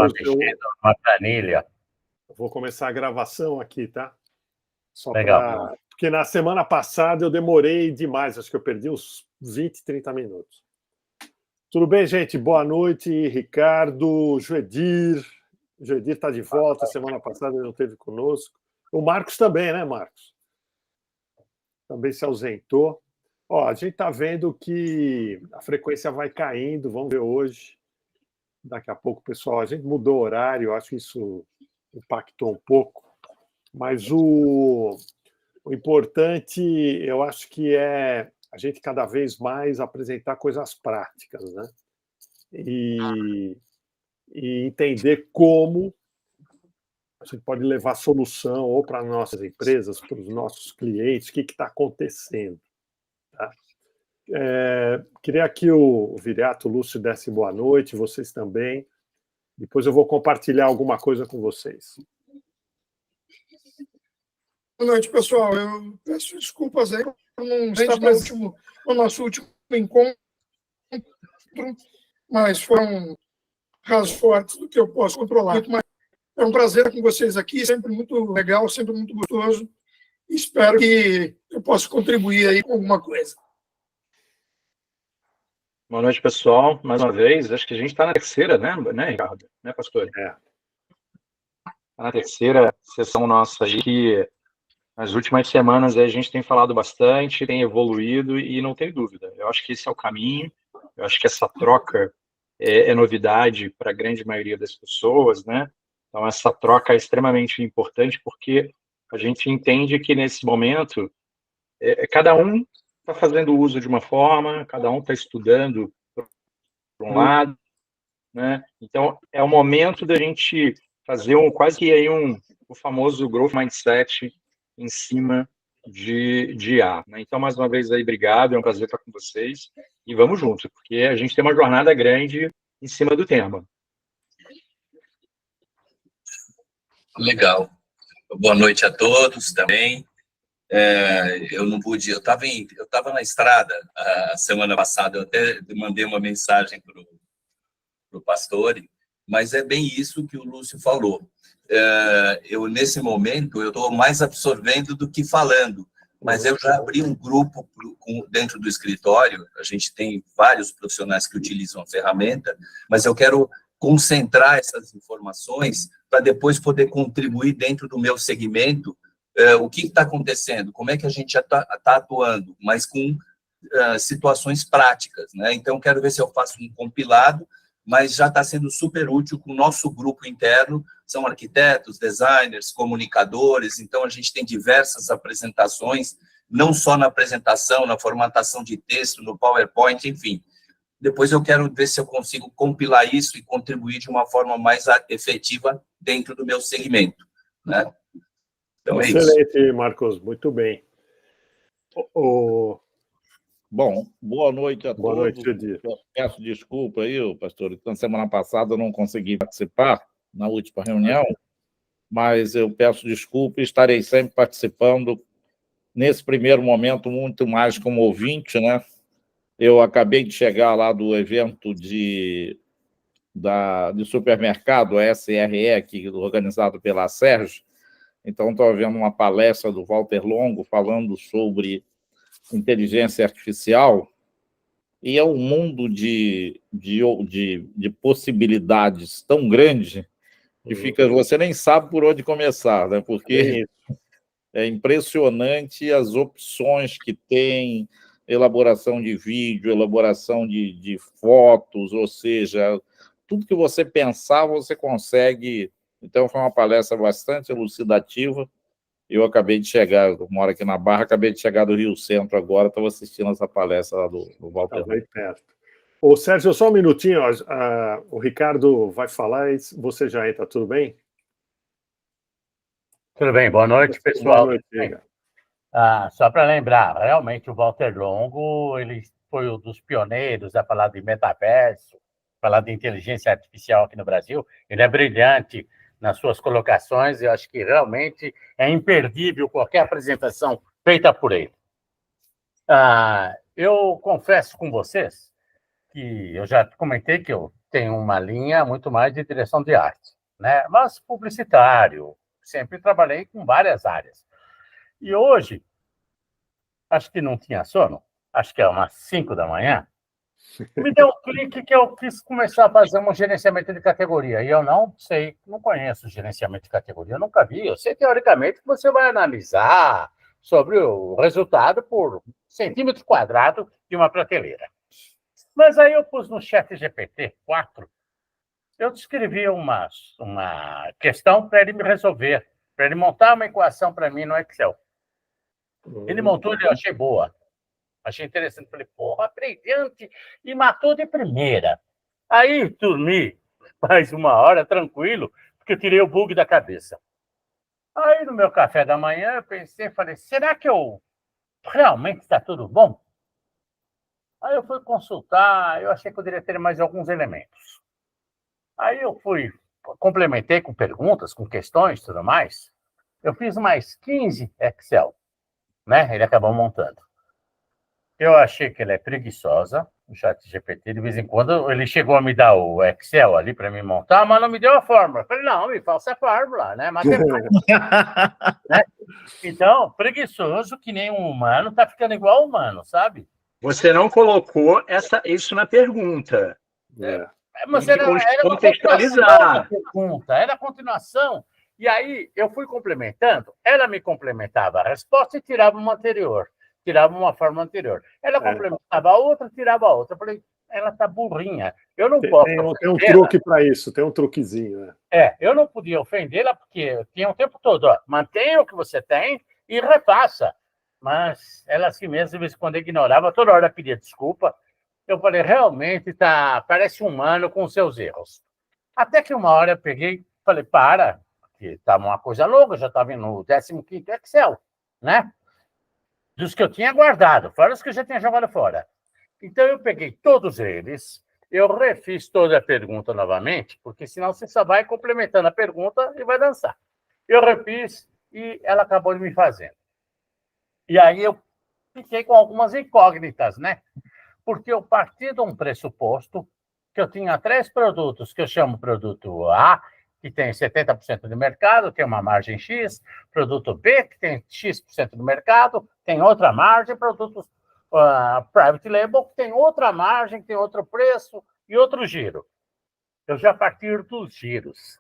estava Lúcio, mexendo numa planilha. eu vou começar a gravação aqui, tá? Só Legal. para... Porque na semana passada eu demorei demais, acho que eu perdi uns 20, 30 minutos. Tudo bem, gente? Boa noite, Ricardo, Joedir. O Joedir está de volta, semana passada ele não esteve conosco. O Marcos também, né, Marcos? Também se ausentou. Ó, a gente está vendo que a frequência vai caindo, vamos ver hoje. Daqui a pouco, pessoal, a gente mudou o horário, acho que isso impactou um pouco. Mas o importante, eu acho que é a gente cada vez mais apresentar coisas práticas, né? E entender como a gente pode levar solução ou para nossas empresas, para os nossos clientes, o que está acontecendo. Tá? Queria que o Viriato, o Lúcio desse boa noite, vocês também. Depois eu vou compartilhar alguma coisa com vocês. Boa noite, pessoal. Eu peço desculpas aí por não estar no nosso último encontro, mas foram casos fortes do que eu posso controlar. É um prazer estar com vocês aqui, sempre muito legal, sempre muito gostoso. Espero que eu possa contribuir aí com alguma coisa. Boa noite, pessoal. Mais uma vez, acho que a gente está na terceira, né, Ricardo? Né, pastor? É. Tá na terceira sessão nossa aí, que nas últimas semanas a gente tem falado bastante, tem evoluído e não tem dúvida. Eu acho que esse é o caminho, eu acho que essa troca é novidade para a grande maioria das pessoas, né? Então, essa troca é extremamente importante porque a gente entende que, nesse momento, cada um está fazendo uso de uma forma, cada um está estudando por um lado, né? Então, é o momento da gente fazer quase que aí o famoso growth mindset em cima de IA, né? Então, mais uma vez, aí, obrigado, é um prazer estar com vocês e vamos juntos, porque a gente tem uma jornada grande em cima do tema. Legal. Boa noite a todos também. Eu não pude, eu estava na estrada a semana passada, eu até mandei uma mensagem para o pastor, mas é bem isso que o Lúcio falou. Nesse momento, eu estou mais absorvendo do que falando, mas eu já abri um grupo dentro do escritório, a gente tem vários profissionais que utilizam a ferramenta, mas eu quero concentrar essas informações para depois poder contribuir dentro do meu segmento. O que está acontecendo, como é que a gente já está atuando, mas com situações práticas, né? Então, quero ver se eu faço um compilado, mas já está sendo super útil com o nosso grupo interno, são arquitetos, designers, comunicadores, então a gente tem diversas apresentações, não só na apresentação, na formatação de texto, no PowerPoint, enfim. Depois eu quero ver se eu consigo compilar isso e contribuir de uma forma mais efetiva dentro do meu segmento, né? Então, excelente, Marcos, muito bem. Bom, boa noite a boa todos. Noite, Joedir. Peço desculpa aí, pastor, na semana passada eu não consegui participar na última reunião, mas eu peço desculpa e estarei sempre participando nesse primeiro momento, muito mais como ouvinte, né? Eu acabei de chegar lá do evento de supermercado, a SRE, aqui, organizado pela Sérgio. Então, estou vendo uma palestra do Walter Longo falando sobre inteligência artificial, e é um mundo de possibilidades tão grande que você nem sabe por onde começar, né? Porque é impressionante as opções que tem, elaboração de vídeo, elaboração de fotos, ou seja, tudo que você pensar, você consegue. Então, foi uma palestra bastante elucidativa. Eu acabei de chegar, eu moro aqui na Barra, acabei de chegar do Rio Centro agora, estava assistindo essa palestra lá do Walter. Está bem perto. Ô, Sérgio, só um minutinho, o Ricardo vai falar e você já entra, tudo bem? Tudo bem, boa noite, pessoal. Boa noite, só para lembrar, realmente o Walter Longo, ele foi um dos pioneiros a falar de metaverso, falar de inteligência artificial aqui no Brasil. Ele é brilhante nas suas colocações, eu acho que realmente é imperdível qualquer apresentação feita por ele. Eu confesso com vocês que eu já comentei que eu tenho uma linha muito mais de direção de arte, né? Mas publicitário, sempre trabalhei com várias áreas. E hoje, acho que não tinha sono, acho que é umas 5 da manhã, me deu um clique que eu quis começar a fazer um gerenciamento de categoria. E eu não sei, não conheço gerenciamento de categoria, eu nunca vi. Eu sei, teoricamente, que você vai analisar sobre o resultado por centímetro quadrado de uma prateleira. Mas aí eu pus no chat GPT-4, eu descrevi uma questão para ele me resolver, para ele montar uma equação para mim no Excel. Ele montou e eu achei boa. Achei interessante. Falei, porra, brilhante, e matou de primeira. Aí dormi mais 1 hora, tranquilo, porque eu tirei o bug da cabeça. Aí no meu café da manhã eu pensei, falei, será que eu realmente está tudo bom? Aí eu fui consultar, eu achei que eu deveria ter mais alguns elementos. Aí eu fui, complementei com perguntas, com questões e tudo mais. Eu fiz mais 15 Excel, né? Ele acabou montando. Eu achei que ele é preguiçosa, o ChatGPT, de vez em quando ele chegou a me dar o Excel ali para me montar, mas não me deu a fórmula. Eu falei, não, me falsa a fórmula, né? Matemática. Né? Então, preguiçoso, que nem um humano, está ficando igual humano, sabe? Você não colocou isso na pergunta. Mas Tem que era uma continuação da pergunta, era a continuação. E aí eu fui complementando, ela me complementava a resposta e tirava uma anterior, tirava uma forma anterior. Ela complementava a outra, tirava a outra. Eu falei, ela está burrinha. Eu não posso. Tem um truque para isso, tem um truquezinho. Né? Eu não podia ofendê-la, porque tinha o tempo todo, ó, mantenha o que você tem e refaça. Mas ela assim mesmo, de vez em quando ignorava, toda hora pedia desculpa. Eu falei, realmente parece humano com seus erros. Até que 1 hora eu peguei, falei, que estava uma coisa louca, já estava no 15º Excel, né? Dos que eu tinha guardado, fora os que eu já tinha jogado fora. Então eu peguei todos eles, eu refiz toda a pergunta novamente, porque senão você só vai complementando a pergunta e vai dançar. Eu refiz e ela acabou de me fazendo. E aí eu fiquei com algumas incógnitas, né? Porque eu parti de um pressuposto que eu tinha 3 produtos que eu chamo produto A, que tem 70% do mercado, tem uma margem X, produto B, que tem X% do mercado, tem outra margem, produtos private label, que tem outra margem, tem outro preço e outro giro. Eu já parti dos giros.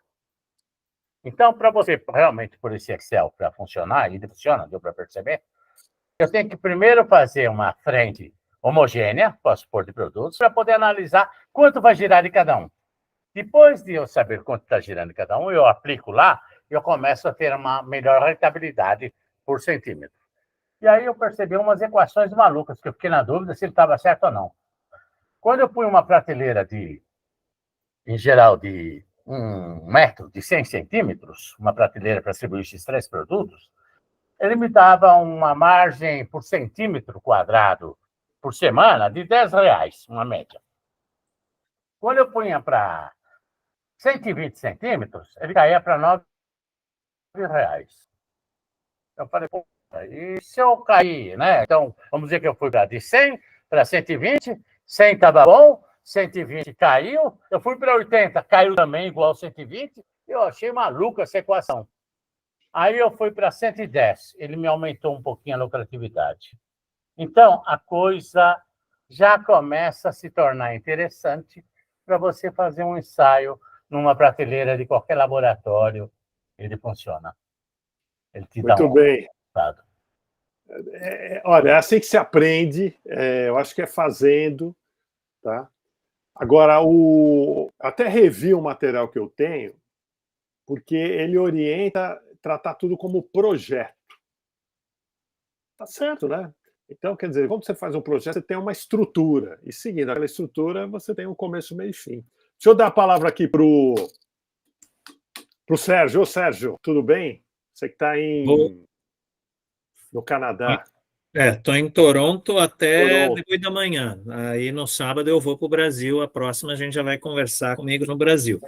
Então, para você realmente por esse Excel para funcionar, e ele funciona, deu para perceber, eu tenho que primeiro fazer uma frente homogênea, posso pôr de produtos, para poder analisar quanto vai girar de cada um. Depois de eu saber quanto está girando de cada um, eu aplico lá, eu começo a ter uma melhor rentabilidade por centímetro. E aí eu percebi umas equações malucas, que eu fiquei na dúvida se ele estava certo ou não. Quando eu punho uma prateleira em geral, de 1 metro, de 100 centímetros, uma prateleira para distribuir esses 3 produtos, ele me dava uma margem por centímetro quadrado por semana de R$10, uma média. Quando eu punha para 120 centímetros, ele caía para R$9. Eu falei, pô, e se eu cair, né? Então, vamos dizer que eu fui de 100 para 120, 100 estava bom, 120 caiu, eu fui para 80, caiu também igual 120, eu achei maluca essa equação. Aí eu fui para 110, ele me aumentou um pouquinho a lucratividade. Então, a coisa já começa a se tornar interessante para você fazer um ensaio numa prateleira de qualquer laboratório. Ele funciona. Ele te dá Muito bem. resultado. Olha, é assim que se aprende, eu acho que é fazendo. Tá? Agora, até revi o material que eu tenho, porque ele orienta tratar tudo como projeto. Tá certo, né? Então, quer dizer, quando você faz um projeto, você tem uma estrutura. E seguindo aquela estrutura, você tem um começo, meio e fim. Deixa eu dar a palavra aqui para o Sérgio. Ô, Sérgio, tudo bem? Você que está no Canadá. Estou em Toronto até depois da manhã. Aí no sábado eu vou para o Brasil. A próxima a gente já vai conversar comigo no Brasil.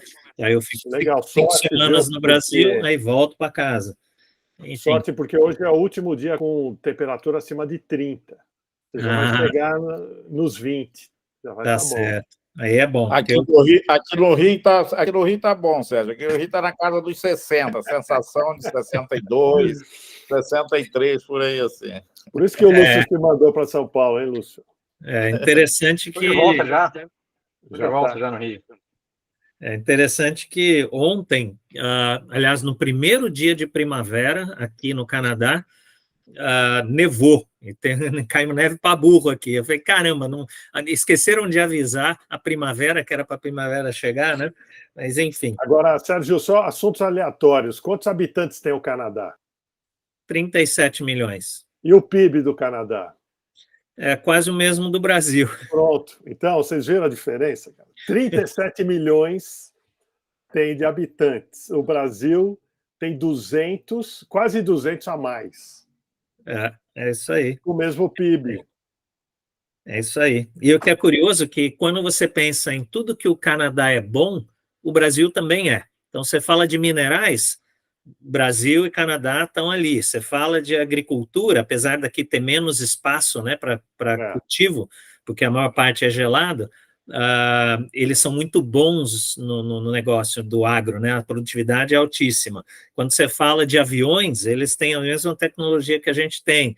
Aí eu fico 5 semanas no Brasil, aí volto para casa. Enfim. Sorte, porque hoje é o último dia com temperatura acima de 30. Você já vai chegar nos 20. Já vai Tá estar certo. bom. Aí é bom. Aqui no Rio tá bom, Sérgio. Aqui no Rio está na casa dos 60, sensação de 62, 63, por aí assim. Por isso que o Lúcio te mandou para São Paulo, hein, Lúcio? É interessante que... De volta já. Já volta tá. já no Rio. É interessante que ontem, aliás, no primeiro dia de primavera aqui no Canadá, nevou, e caiu neve para burro aqui. Eu falei, caramba, não, esqueceram de avisar a primavera, que era para a primavera chegar, né? Mas, enfim. Agora, Sérgio, só assuntos aleatórios. Quantos habitantes tem o Canadá? 37 milhões. E o PIB do Canadá? É quase o mesmo do Brasil. Pronto. Então, vocês viram a diferença? Cara? 37 milhões tem de habitantes. O Brasil tem 200, quase 200 a mais. É isso aí. O mesmo PIB. É isso aí. E o que é curioso é que quando você pensa em tudo que o Canadá é bom, o Brasil também é. Então, você fala de minerais, Brasil e Canadá estão ali. Você fala de agricultura, apesar daqui ter menos espaço, né, para cultivo, porque a maior parte é gelado, eles são muito bons no negócio do agro, né? A produtividade é altíssima. Quando você fala de aviões, eles têm a mesma tecnologia que a gente tem.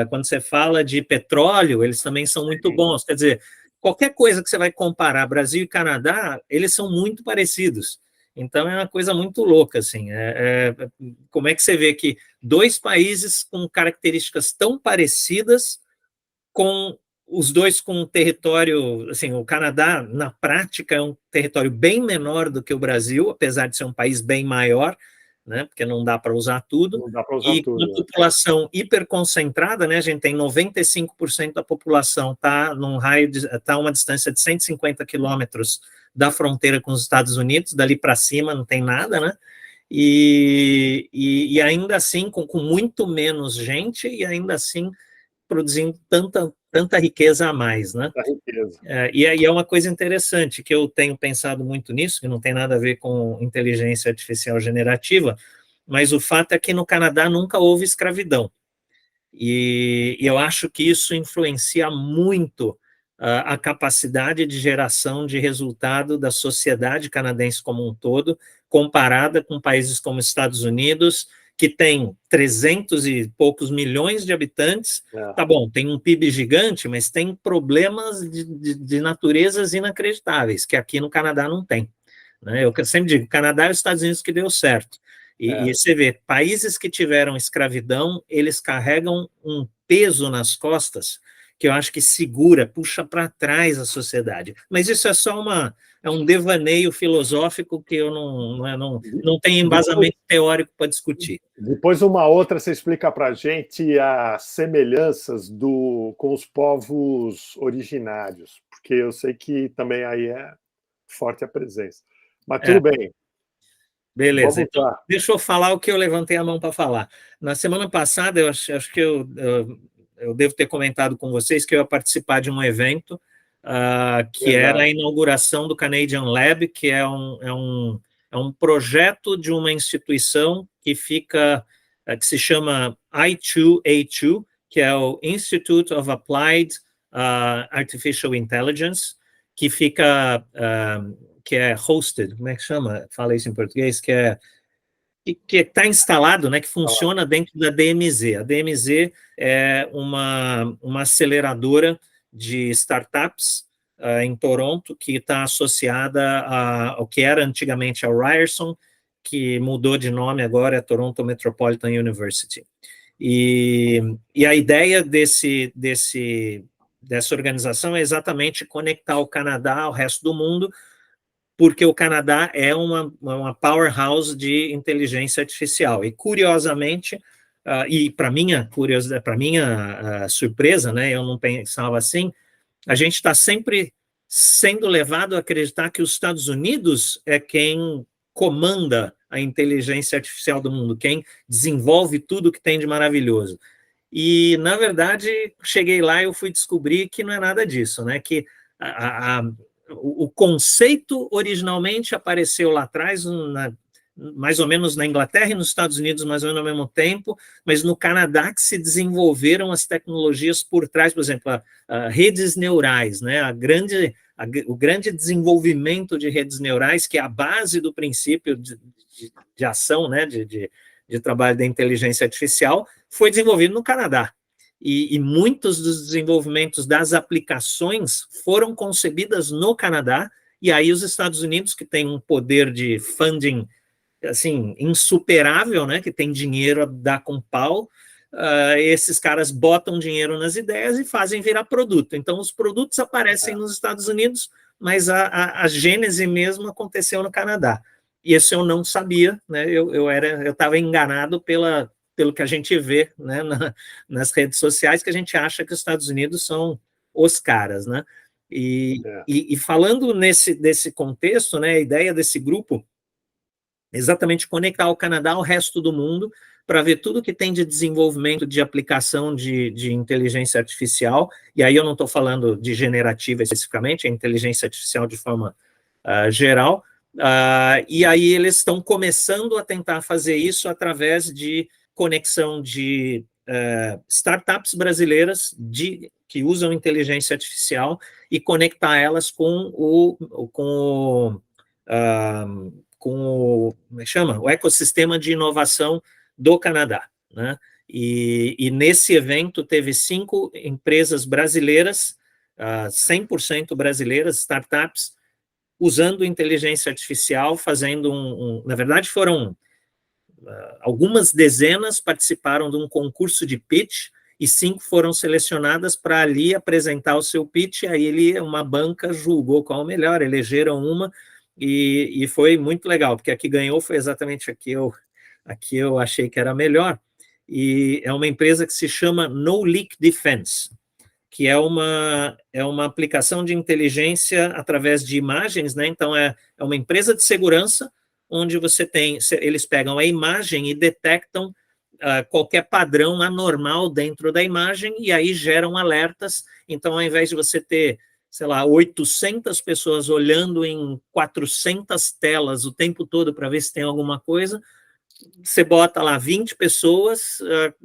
Quando você fala de petróleo, eles também são muito bons. Quer dizer, qualquer coisa que você vai comparar Brasil e Canadá, eles são muito parecidos. Então, é uma coisa muito louca, assim. Como é que você vê que dois países com características tão parecidas, com os dois com um território, assim, o Canadá, na prática, é um território bem menor do que o Brasil, apesar de ser um país bem maior, né, porque não dá para usar tudo, Não dá para usar tudo, com uma população hiperconcentrada, né, a gente tem 95% da população está num raio está a uma distância de 150 quilômetros da fronteira com os Estados Unidos, dali para cima não tem nada, né, e ainda assim, com muito menos gente, e ainda assim produzindo tanta riqueza a mais, né? E aí é uma coisa interessante, que eu tenho pensado muito nisso, que não tem nada a ver com inteligência artificial generativa, mas o fato é que no Canadá nunca houve escravidão. E eu acho que isso influencia muito a capacidade de geração de resultado da sociedade canadense como um todo, comparada com países como Estados Unidos, que tem 300 e poucos milhões de habitantes, tá bom, tem um PIB gigante, mas tem problemas de naturezas inacreditáveis, que aqui no Canadá não tem. Né? Eu sempre digo, Canadá e os Estados Unidos que deu certo. E você vê, países que tiveram escravidão, eles carregam um peso nas costas que eu acho que segura, puxa para trás a sociedade. Mas isso é só um devaneio filosófico que eu não tenho embasamento teórico para discutir. Depois, uma outra, você explica para a gente as semelhanças com os povos originários, porque eu sei que também aí é forte a presença. Mas tudo bem. Beleza, então deixa eu falar o que eu levantei a mão para falar. Na semana passada, eu acho que eu devo ter comentado com vocês que eu ia participar de um evento que era a inauguração do Canadian Lab, que é um projeto de uma instituição que se chama I2A2, que é o Institute of Applied Artificial Intelligence, que fica, que é hosted, como é que chama? Fala isso em português, que está instalado, né, que funciona dentro da DMZ. A DMZ é uma aceleradora de startups em Toronto, que está associada ao que era antigamente a Ryerson, que mudou de nome agora, é Toronto Metropolitan University. E a ideia dessa organização é exatamente conectar o Canadá ao resto do mundo, porque o Canadá é uma powerhouse de inteligência artificial. E, curiosamente, e para minha surpresa, né, eu não pensava assim, a gente está sempre sendo levado a acreditar que os Estados Unidos é quem comanda a inteligência artificial do mundo, quem desenvolve tudo que tem de maravilhoso. E, na verdade, cheguei lá e eu fui descobrir que não é nada disso, né, que o conceito originalmente apareceu lá atrás, mais ou menos na Inglaterra e nos Estados Unidos, mais ou menos ao mesmo tempo, mas no Canadá que se desenvolveram as tecnologias por trás, por exemplo, redes neurais, né? A o grande desenvolvimento de redes neurais, que é a base do princípio de ação, né, de trabalho da inteligência artificial, foi desenvolvido no Canadá. E muitos dos desenvolvimentos das aplicações foram concebidas no Canadá, e aí os Estados Unidos, que tem um poder de funding assim, insuperável, né, que tem dinheiro a dar com pau, esses caras botam dinheiro nas ideias e fazem virar produto. Então, os produtos aparecem nos Estados Unidos, mas a gênese mesmo aconteceu no Canadá. E isso eu não sabia, né? Eu estava enganado pelo que a gente vê, né, nas redes sociais, que a gente acha que os Estados Unidos são os caras, né? E falando desse contexto, né, a ideia desse grupo é exatamente conectar o Canadá ao resto do mundo para ver tudo que tem de desenvolvimento de aplicação de inteligência artificial, e aí eu não estou falando de generativa especificamente, é inteligência artificial de forma geral, e aí eles estão começando a tentar fazer isso através de conexão de startups brasileiras que usam inteligência artificial e conectar elas com o ecossistema de inovação do Canadá, né? E nesse evento teve 5 empresas brasileiras, 100% brasileiras, startups, usando inteligência artificial, fazendo na verdade foram algumas dezenas participaram de um concurso de pitch e 5 foram selecionadas para ali apresentar o seu pitch, aí uma banca julgou qual o melhor, elegeram uma, e foi muito legal, porque a que ganhou foi exatamente a que eu achei que era melhor, e é uma empresa que se chama No Leak Defense, que é uma aplicação de inteligência através de imagens, né? Então, é uma empresa de segurança, onde eles pegam a imagem e detectam qualquer padrão anormal dentro da imagem, e aí geram alertas. Então, ao invés de você ter, sei lá, 800 pessoas olhando em 400 telas o tempo todo para ver se tem alguma coisa, você bota lá 20 pessoas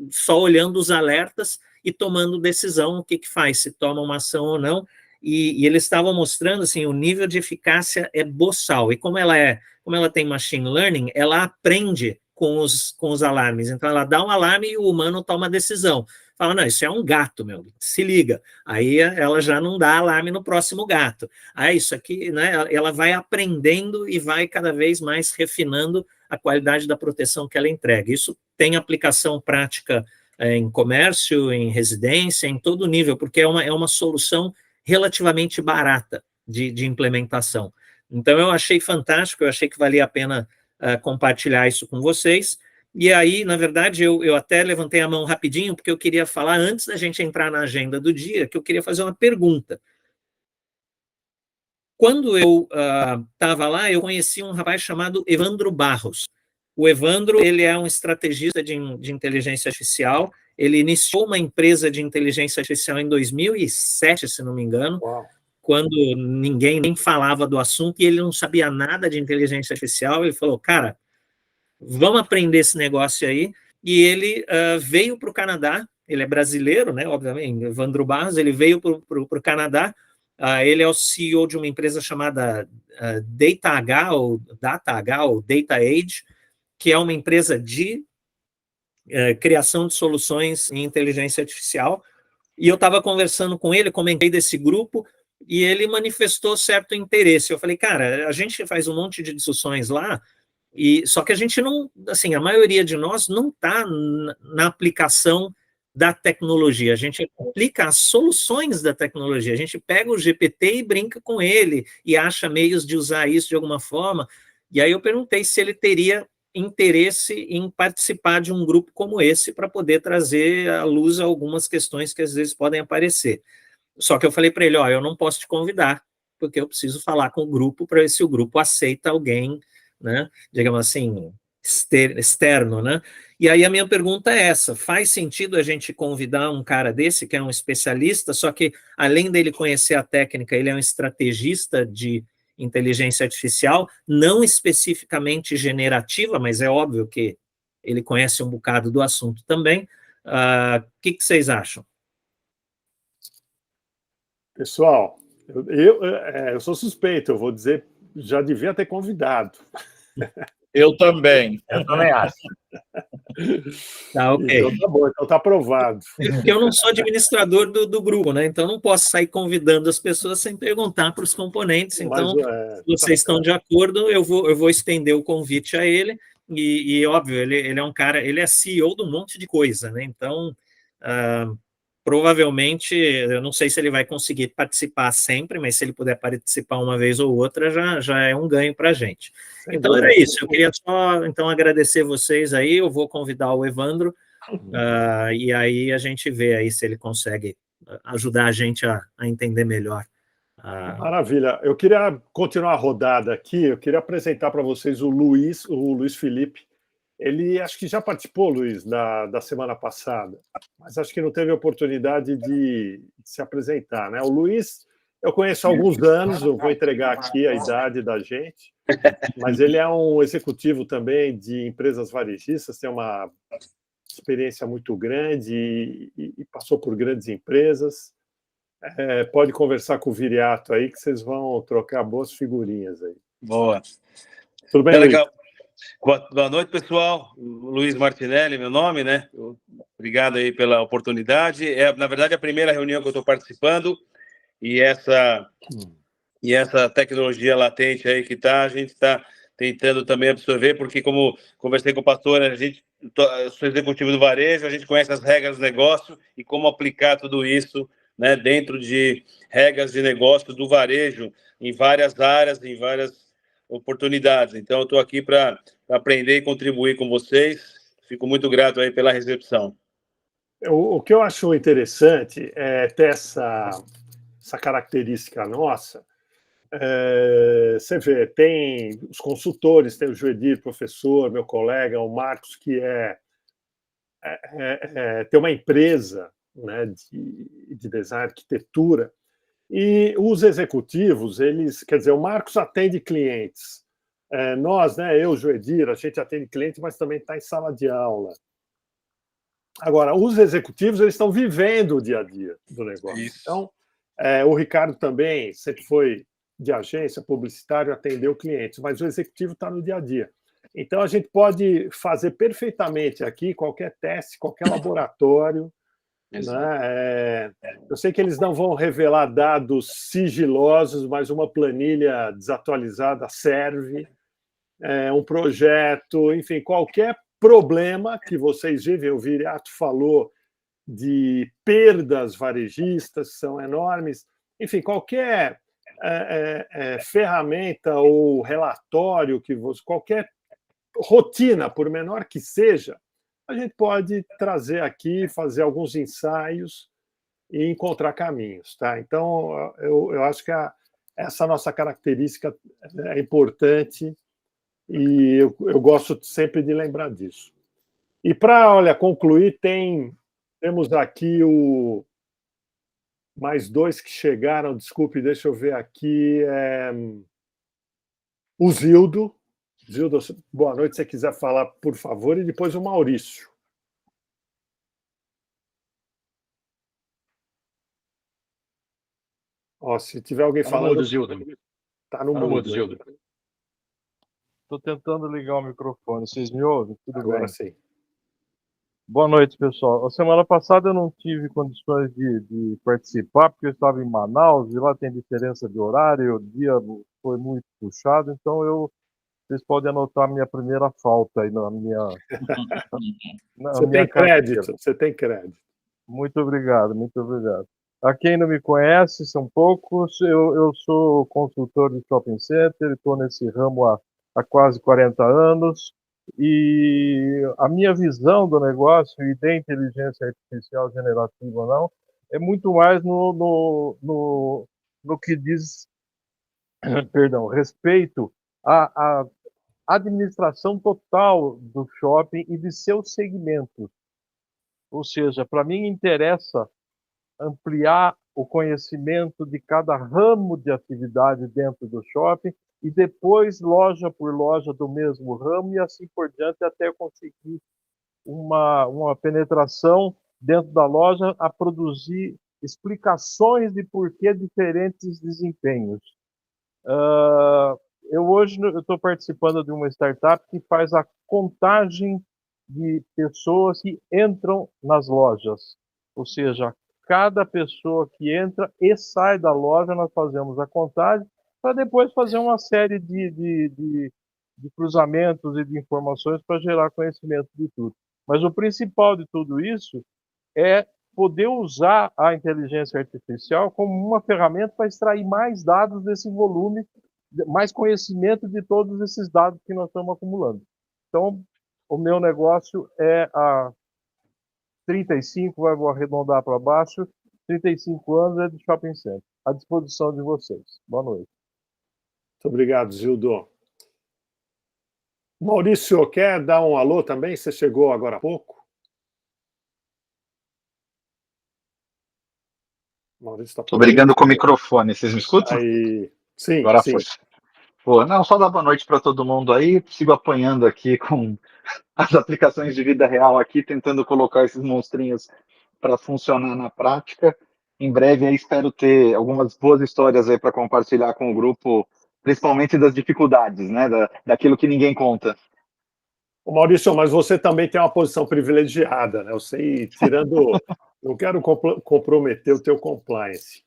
só olhando os alertas e tomando decisão, o que faz, se toma uma ação ou não, e eles estavam mostrando, assim, o nível de eficácia é boçal, e como ela tem machine learning, ela aprende com os alarmes, então ela dá um alarme e o humano toma a decisão, fala, não, isso é um gato, meu, se liga, aí ela já não dá alarme no próximo gato, isso aqui, né, ela vai aprendendo e vai cada vez mais refinando a qualidade da proteção que ela entrega. Isso tem aplicação prática em comércio, em residência, em todo nível, porque é uma solução relativamente barata de implementação. Então, eu achei fantástico, eu achei que valia a pena compartilhar isso com vocês, e aí, na verdade, eu até levantei a mão rapidinho, porque eu queria falar, antes da gente entrar na agenda do dia, que eu queria fazer uma pergunta. Quando eu estava lá, eu conheci um rapaz chamado Evandro Barros. O Evandro, ele é um estrategista de inteligência artificial, ele iniciou uma empresa de inteligência artificial em 2007, se não me engano, quando ninguém nem falava do assunto, e ele não sabia nada de inteligência artificial, ele falou, cara, vamos aprender esse negócio aí, e ele veio para o Canadá, ele é brasileiro, né, obviamente, Evandro Barros, ele veio para o Canadá, ele é o CEO de uma empresa chamada DataH, ou Data Age, que é uma empresa de criação de soluções em inteligência artificial, e eu estava conversando com ele, comentei desse grupo, e ele manifestou certo interesse. Eu falei, cara, a gente faz um monte de discussões lá, só que a gente não, assim, a maioria de nós não está na aplicação da tecnologia, a gente aplica as soluções da tecnologia, a gente pega o GPT e brinca com ele, e acha meios de usar isso de alguma forma, e aí eu perguntei se ele teria interesse em participar de um grupo como esse para poder trazer à luz algumas questões que às vezes podem aparecer. Só que eu falei para ele, eu não posso te convidar, porque eu preciso falar com o grupo para ver se o grupo aceita alguém, né, digamos assim, externo, né? E aí a minha pergunta é essa, faz sentido a gente convidar um cara desse, que é um especialista, só que além dele conhecer a técnica, ele é um estrategista de inteligência artificial, não especificamente generativa, mas é óbvio que ele conhece um bocado do assunto também. O que vocês acham? Pessoal, Eu sou suspeito, eu vou dizer, já devia ter convidado. Eu também. Eu também acho. Tá, ok. Então tá bom, então tá aprovado. Porque eu não sou administrador do grupo, né? Então não posso sair convidando as pessoas sem perguntar para os componentes. Então, se vocês estão de acordo, eu vou estender o convite a ele. E óbvio, ele é um cara, ele é CEO de um monte de coisa, né? Então, provavelmente, eu não sei se ele vai conseguir participar sempre, mas se ele puder participar uma vez ou outra, já é um ganho para a gente. Então, era isso. Eu queria só, então, agradecer vocês aí. Eu vou convidar o Evandro, e aí a gente vê aí se ele consegue ajudar a gente a entender melhor. Maravilha. Eu queria continuar a rodada aqui, eu queria apresentar para vocês o Luiz Felipe. Ele acho que já participou, Luiz, da semana passada, mas acho que não teve oportunidade de se apresentar, né? O Luiz, eu conheço há alguns anos, eu vou entregar aqui a idade da gente, mas ele é um executivo também de empresas varejistas, tem uma experiência muito grande e passou por grandes empresas. Pode conversar com o Viriato aí, que vocês vão trocar boas figurinhas aí. Boa. Tudo bem, Luiz? Legal. Boa noite, pessoal. Luiz Martinelli, meu nome, né? Obrigado aí pela oportunidade. Na verdade, a primeira reunião que eu estou participando e essa tecnologia latente aí a gente está tentando também absorver, porque como conversei com o pastor, eu sou executivo do varejo, a gente conhece as regras do negócio e como aplicar tudo isso, né, dentro de regras de negócio do varejo em várias áreas, em várias oportunidades. Então, eu estou aqui para aprender e contribuir com vocês. Fico muito grato aí pela recepção. O que eu acho interessante é ter essa característica nossa. Você vê, tem os consultores, tem o Joedir, professor, meu colega, o Marcos, que tem uma empresa, né, de design, arquitetura, e os executivos, quer dizer, o Marcos atende clientes. Nós, né, eu, Joedir, a gente atende cliente, mas também está em sala de aula. Agora, os executivos, eles estão vivendo o dia a dia do negócio. Isso. Então, o Ricardo também sempre foi de agência, publicitário, atendeu clientes, mas o executivo está no dia a dia. Então, a gente pode fazer perfeitamente aqui qualquer teste, qualquer laboratório. Né? Eu sei que eles não vão revelar dados sigilosos, mas uma planilha desatualizada serve, um projeto, enfim, qualquer problema que vocês vivem. O Viriato falou de perdas varejistas, que são enormes. Enfim, qualquer ferramenta ou relatório, qualquer rotina, por menor que seja, a gente pode trazer aqui, fazer alguns ensaios e encontrar caminhos. Tá? Então, eu acho que essa nossa característica é importante e eu gosto sempre de lembrar disso. E para, concluir, temos aqui mais dois que chegaram, desculpe, deixa eu ver aqui. O Zildo. Zildo, boa noite, se você quiser falar, por favor, e depois o Maurício. Se tiver alguém falando... Mudo, Zildo. Está no mudo, Zildo. Estou tentando ligar o microfone. Vocês me ouvem? Tudo Agora bem? Sim. Boa noite, pessoal. A semana passada eu não tive condições de participar, porque eu estava em Manaus e lá tem diferença de horário, o dia foi muito puxado, então vocês podem anotar minha primeira falta aí na minha... Você tem crédito, você tem crédito. Muito obrigado, muito obrigado. A quem não me conhece, são poucos, eu sou consultor de shopping center, estou nesse ramo há quase 40 anos, e a minha visão do negócio e da inteligência artificial generativa ou não, é muito mais no que diz, respeito à administração total do shopping e de seus segmentos. Ou seja, para mim interessa ampliar o conhecimento de cada ramo de atividade dentro do shopping e depois, loja por loja do mesmo ramo e assim por diante, até conseguir uma penetração dentro da loja a produzir explicações de por que diferentes desempenhos. Eu hoje estou participando de uma startup que faz a contagem de pessoas que entram nas lojas. Ou seja, cada pessoa que entra e sai da loja, nós fazemos a contagem para depois fazer uma série de cruzamentos e de informações para gerar conhecimento de tudo. Mas o principal de tudo isso é poder usar a inteligência artificial como uma ferramenta para extrair mais dados desse volume, mais conhecimento de todos esses dados que nós estamos acumulando. Então, o meu negócio é há 35, vou arredondar para baixo, 35 anos é de shopping center. À disposição de vocês. Boa noite. Muito obrigado, Gildo. Maurício, quer dar um alô também? Você chegou agora há pouco? Maurício está. Estou brigando com o microfone. Vocês me escutam? Aí. Sim, agora sim. Foi. Pô, não, só dar boa noite para todo mundo aí. Sigo apanhando aqui com as aplicações de vida real aqui, tentando colocar esses monstrinhos para funcionar na prática. Em breve aí espero ter algumas boas histórias aí para compartilhar com o grupo, principalmente das dificuldades, né, daquilo que ninguém conta. Ô Maurício, mas você também tem uma posição privilegiada, né? Eu sei, tirando... Não quero comprometer o teu compliance,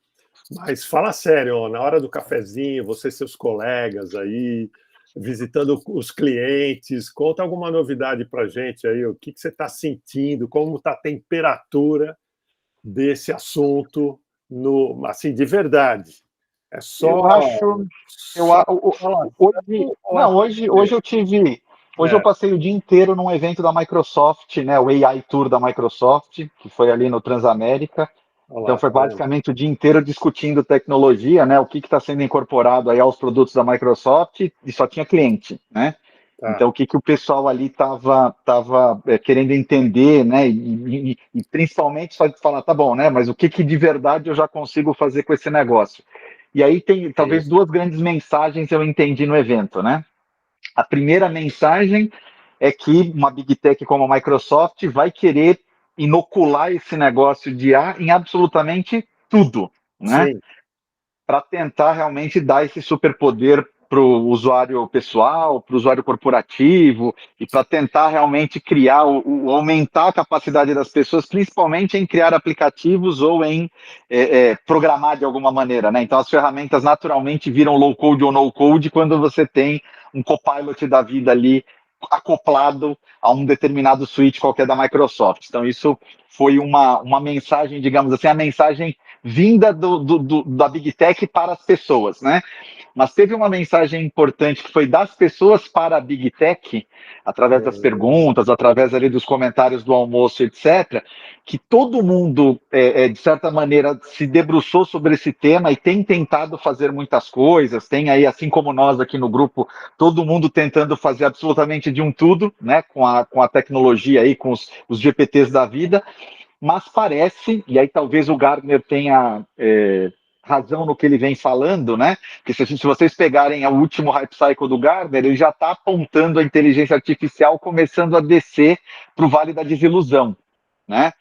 mas fala sério, ó, na hora do cafezinho, você e seus colegas aí, visitando os clientes, conta alguma novidade para a gente aí, o que você está sentindo, como está a temperatura desse assunto, assim, de verdade. É só... Hoje eu tive... Hoje eu passei o dia inteiro num evento da Microsoft, né, o AI Tour da Microsoft, que foi ali no Transamérica. Então foi basicamente o dia inteiro discutindo tecnologia, né, o que está sendo incorporado aí aos produtos da Microsoft, e só tinha cliente, né? Então o que o pessoal ali estava querendo entender, né, e principalmente só de falar, tá bom, né, mas o que de verdade eu já consigo fazer com esse negócio? E aí tem talvez duas grandes mensagens eu entendi no evento, né? A primeira mensagem é que uma Big Tech como a Microsoft vai querer inocular esse negócio de IA em absolutamente tudo, né? Para tentar realmente dar esse superpoder para o usuário pessoal, para o usuário corporativo, e para tentar realmente criar, aumentar a capacidade das pessoas, principalmente em criar aplicativos ou em programar de alguma maneira, né? Então as ferramentas naturalmente viram low code ou no code quando você tem um copilot da vida ali acoplado a um determinado switch qualquer da Microsoft. Então isso foi uma mensagem, digamos assim, a mensagem vinda da Big Tech para as pessoas, né? Mas teve uma mensagem importante que foi das pessoas para a Big Tech, através das perguntas, através ali dos comentários do almoço, etc., que todo mundo, de certa maneira, se debruçou sobre esse tema e tem tentado fazer muitas coisas, tem aí, assim como nós aqui no grupo, todo mundo tentando fazer absolutamente de um tudo, né, com a tecnologia aí, com os GPTs da vida, mas parece, e aí talvez o Gartner tenha razão no que ele vem falando, né? Porque se vocês pegarem o último Hype Cycle do Gartner, ele já está apontando a inteligência artificial começando a descer para o Vale da Desilusão, né?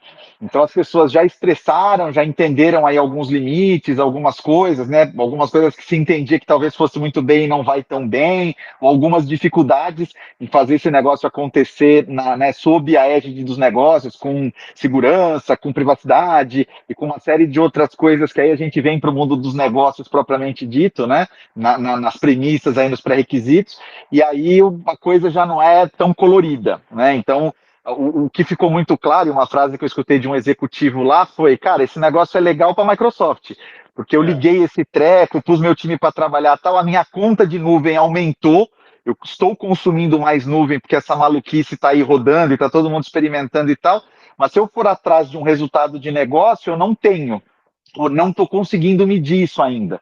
Então as pessoas já expressaram, já entenderam aí alguns limites, algumas coisas, né? Algumas coisas que se entendia que talvez fosse muito bem e não vai tão bem, ou algumas dificuldades em fazer esse negócio acontecer sob a égide dos negócios, com segurança, com privacidade e com uma série de outras coisas que aí a gente vem para o mundo dos negócios propriamente dito, né? Nas premissas aí, nos pré-requisitos, e aí a coisa já não é tão colorida, né? Então o que ficou muito claro, e uma frase que eu escutei de um executivo lá foi, cara, esse negócio é legal para a Microsoft, porque eu liguei esse treco, pus meu time para trabalhar tal, a minha conta de nuvem aumentou, eu estou consumindo mais nuvem porque essa maluquice está aí rodando e está todo mundo experimentando e tal, mas se eu for atrás de um resultado de negócio, eu não tenho, ou não estou conseguindo medir isso ainda.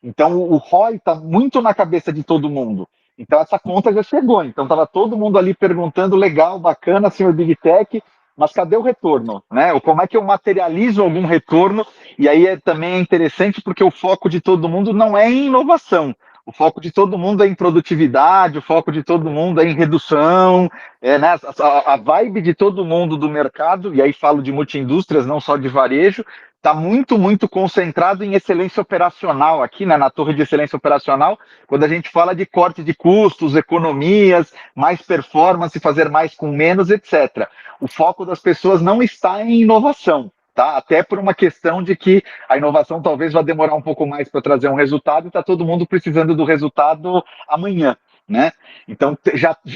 Então o ROI está muito na cabeça de todo mundo. Então essa conta já chegou, então estava todo mundo ali perguntando, legal, bacana, senhor Big Tech, mas cadê o retorno, né? Ou como é que eu materializo algum retorno? E aí também é interessante porque o foco de todo mundo não é em inovação, o foco de todo mundo é em produtividade, o foco de todo mundo é em redução, né? A vibe de todo mundo do mercado, e aí falo de multiindústrias, não só de varejo, está muito, muito concentrado em excelência operacional aqui, né, na torre de excelência operacional, quando a gente fala de corte de custos, economias, mais performance, fazer mais com menos, etc. O foco das pessoas não está em inovação, tá? Até por uma questão de que a inovação talvez vá demorar um pouco mais para trazer um resultado e está todo mundo precisando do resultado amanhã, né? Então,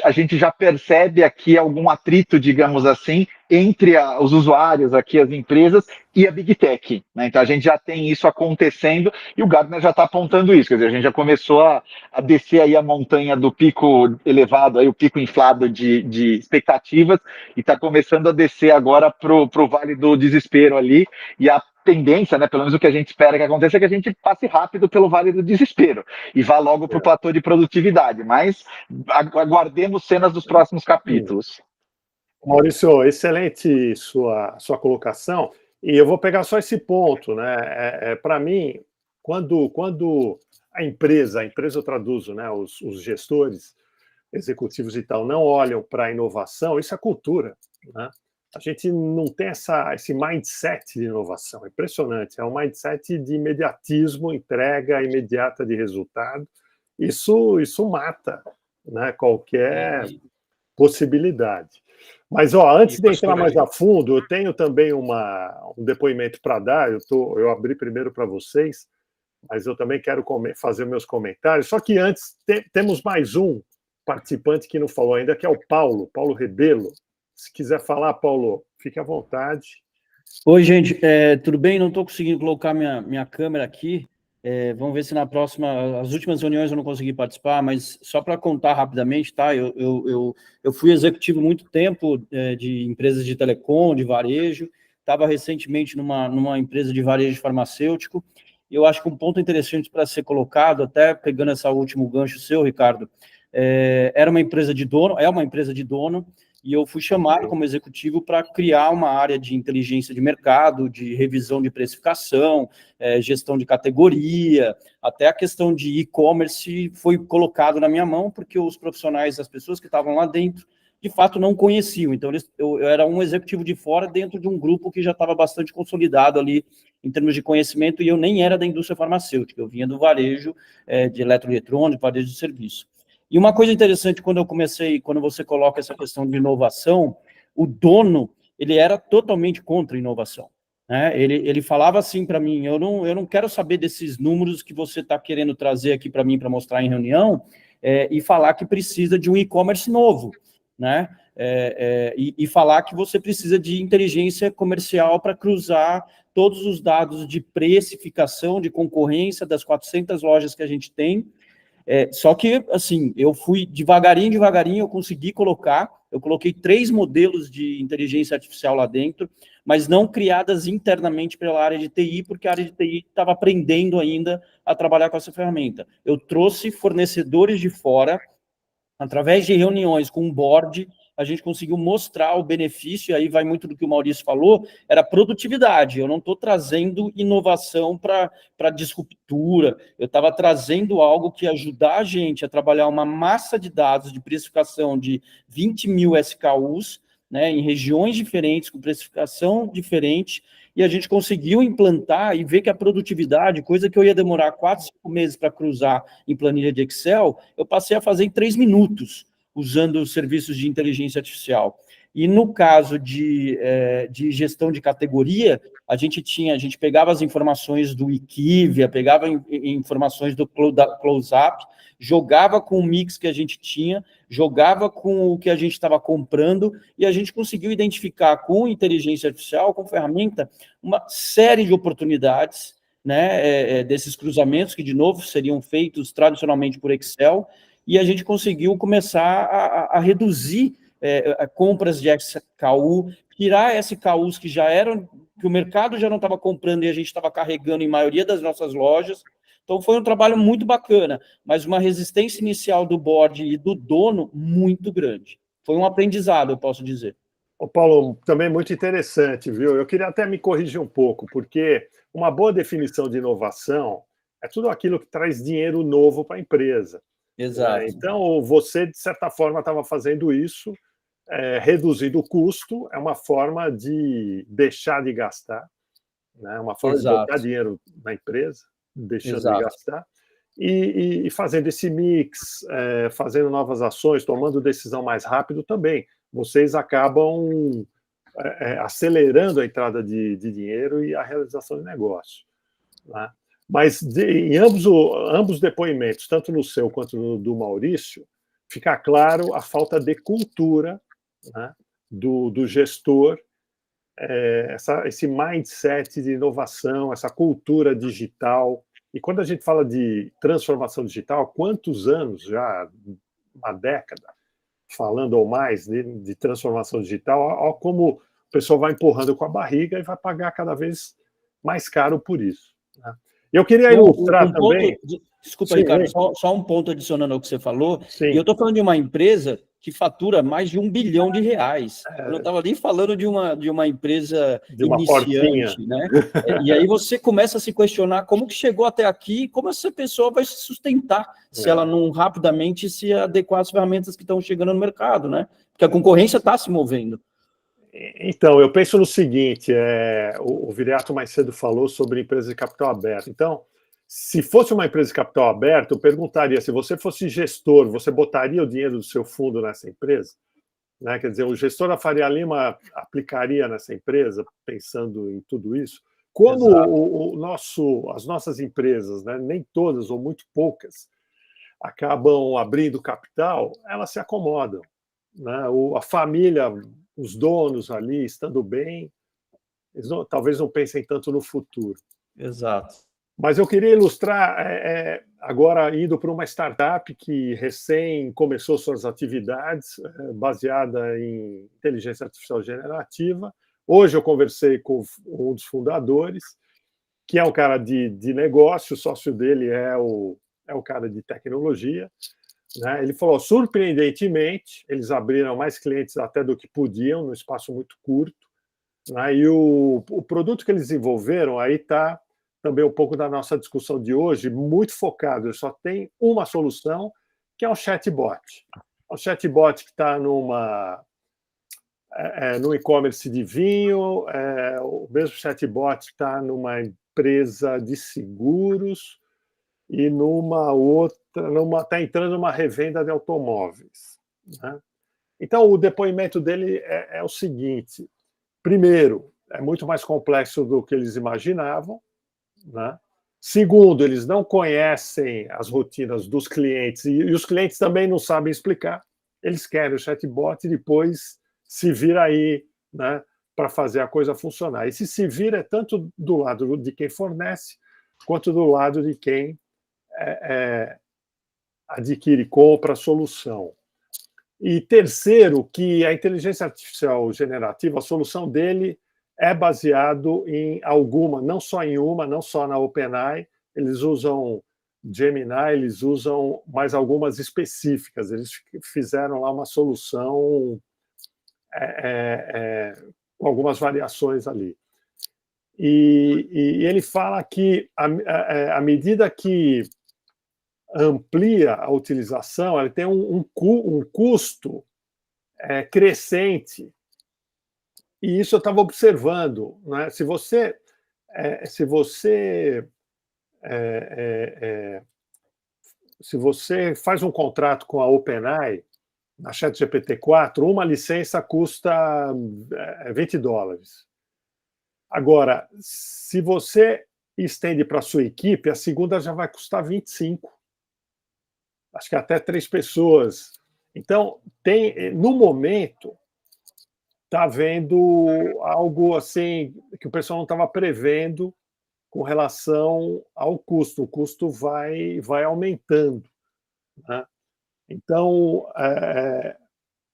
a gente já percebe aqui algum atrito, digamos assim, entre os usuários aqui, as empresas e a Big Tech, né? Então, a gente já tem isso acontecendo e o Gartner já está apontando isso, quer dizer, a gente já começou a descer aí a montanha do pico elevado, aí o pico inflado de expectativas e está começando a descer agora para o vale do desespero ali, e a tendência, né, pelo menos o que a gente espera que aconteça, é que a gente passe rápido pelo vale do desespero e vá logo para o platô de produtividade, mas aguardemos cenas dos próximos capítulos. Maurício, excelente sua colocação, e eu vou pegar só esse ponto, né? Para mim, quando a empresa eu traduzo, né, os gestores executivos e tal, não olham para a inovação, isso é cultura, né? A gente não tem esse mindset de inovação, é impressionante, é um mindset de imediatismo, entrega imediata de resultado, isso mata, né, qualquer possibilidade. Mas, antes de entrar mais a fundo, eu tenho também um depoimento para dar, eu abri primeiro para vocês, mas eu também quero fazer meus comentários, só que antes temos mais um participante que não falou ainda, que é o Paulo Rebelo. Se quiser falar, Paulo, fique à vontade. Oi, gente, tudo bem? Não estou conseguindo colocar minha câmera aqui. Vamos ver se na próxima... As últimas reuniões eu não consegui participar, mas só para contar rapidamente, tá? Eu fui executivo muito tempo de empresas de telecom, de varejo. Estava recentemente numa empresa de varejo farmacêutico. E eu acho que um ponto interessante para ser colocado, até pegando esse último gancho seu, Ricardo, era uma empresa de dono, é uma empresa de dono, e eu fui chamado como executivo para criar uma área de inteligência de mercado, de revisão de precificação, gestão de categoria, até a questão de e-commerce foi colocado na minha mão, porque os profissionais, as pessoas que estavam lá dentro, de fato não conheciam. Então, eu era um executivo de fora dentro de um grupo que já estava bastante consolidado ali em termos de conhecimento, e eu nem era da indústria farmacêutica, eu vinha do varejo de eletroeletrônico, varejo de serviço. E uma coisa interessante, quando você coloca essa questão de inovação, o dono, ele era totalmente contra a inovação, né? Ele falava assim para mim, eu não quero saber desses números que você está querendo trazer aqui para mim para mostrar em reunião, e falar que precisa de um e-commerce novo, né? E falar que você precisa de inteligência comercial para cruzar todos os dados de precificação, de concorrência das 400 lojas que a gente tem. Só que, assim, eu fui devagarinho, eu consegui eu coloquei 3 modelos de inteligência artificial lá dentro, mas não criadas internamente pela área de TI, porque a área de TI estava aprendendo ainda a trabalhar com essa ferramenta. Eu trouxe fornecedores de fora, através de reuniões com o board, a gente conseguiu mostrar o benefício, e aí vai muito do que o Maurício falou, era produtividade. Eu não estou trazendo inovação para disruptura, eu estava trazendo algo que ia ajudar a gente a trabalhar uma massa de dados de precificação de 20 mil SKUs, né, em regiões diferentes, com precificação diferente, e a gente conseguiu implantar e ver que a produtividade, coisa que eu ia demorar 4, 5 meses para cruzar em planilha de Excel, eu passei a fazer em 3 minutos, usando os serviços de inteligência artificial. E no caso de gestão de categoria, a gente pegava as informações do Equivia, pegava informações do Close-Up, jogava com o mix que a gente tinha, jogava com o que a gente estava comprando, e a gente conseguiu identificar com inteligência artificial, com ferramenta, uma série de oportunidades, né, desses cruzamentos, que, de novo, seriam feitos tradicionalmente por Excel, e a gente conseguiu começar a reduzir compras de SKU, tirar SKUs que o mercado já não estava comprando e a gente estava carregando em maioria das nossas lojas. Então, foi um trabalho muito bacana, mas uma resistência inicial do board e do dono muito grande. Foi um aprendizado, eu posso dizer. Ô, Paulo, também muito interessante, viu? Eu queria até me corrigir um pouco, porque uma boa definição de inovação é tudo aquilo que traz dinheiro novo para a empresa. Exato. Então, você, de certa forma, estava fazendo isso, reduzindo o custo, é uma forma de deixar de gastar, né? Uma forma de botar dinheiro na empresa, deixando de gastar, e fazendo esse mix, fazendo novas ações, tomando decisão mais rápido também. Vocês acabam acelerando a entrada de dinheiro e a realização de negócio, né? Mas em ambos depoimentos, tanto no seu quanto no do Maurício, fica claro a falta de cultura, né, do gestor, esse mindset de inovação, essa cultura digital. E quando a gente fala de transformação digital, quantos anos já, uma década, falando ou mais de transformação digital, olha como o pessoal vai empurrando com a barriga e vai pagar cada vez mais caro por isso, né? Eu queria ilustrar também... Desculpa, Ricardo, só um ponto adicionando ao que você falou. E eu estou falando de uma empresa que fatura mais de R$1 bilhão. Eu não estava nem falando de uma empresa iniciante, né? E aí você começa a se questionar como que chegou até aqui e como essa pessoa vai se sustentar se ela não rapidamente se adequar às ferramentas que estão chegando no mercado, né? Porque a concorrência está se movendo. Então, eu penso no seguinte, o Viriato mais cedo falou sobre empresa de capital aberto. Então, se fosse uma empresa de capital aberto, eu perguntaria, se você fosse gestor, você botaria o dinheiro do seu fundo nessa empresa? Né? Quer dizer, o gestor da Faria Lima aplicaria nessa empresa, pensando em tudo isso? Como as nossas empresas, né, nem todas ou muito poucas, acabam abrindo capital, elas se acomodam, né? A família, os donos ali, estando bem, eles talvez não pensem tanto no futuro. Exato. Mas eu queria ilustrar, agora indo para uma startup que recém começou suas atividades, baseada em inteligência artificial generativa. Hoje eu conversei com um dos fundadores, que é um cara de negócio, o sócio dele é o cara de tecnologia, né? Ele falou, surpreendentemente, eles abriram mais clientes até do que podiam, num espaço muito curto, né? E o produto que eles desenvolveram, aí está também um pouco da nossa discussão de hoje, muito focado, ele só tem uma solução, que é um chatbot. Um chatbot que está no e-commerce de vinho, o mesmo chatbot está numa empresa de seguros, e está entrando numa revenda de automóveis, né? Então, o depoimento dele é o seguinte: primeiro, é muito mais complexo do que eles imaginavam, né? Segundo, eles não conhecem as rotinas dos clientes e os clientes também não sabem explicar. Eles querem o chatbot e depois se vira aí, né, para fazer a coisa funcionar. E se vira é tanto do lado de quem fornece, quanto do lado de quem adquire, compra a solução. E terceiro, que a inteligência artificial generativa, a solução dele é baseado em alguma, não só em uma, não só na OpenAI, eles usam Gemini, eles usam mais algumas específicas, eles fizeram lá uma solução com algumas variações ali. E ele fala que, à medida que amplia a utilização, ele tem um custo crescente. E isso eu estava observando, né? Se você faz um contrato com a OpenAI, na ChatGPT-4, uma licença custa $20. Agora, se você estende para a sua equipe, a segunda já vai custar 25. Acho que até 3 pessoas. Então, no momento, está havendo algo assim que o pessoal não estava prevendo com relação ao custo. O custo vai aumentando, né? Então,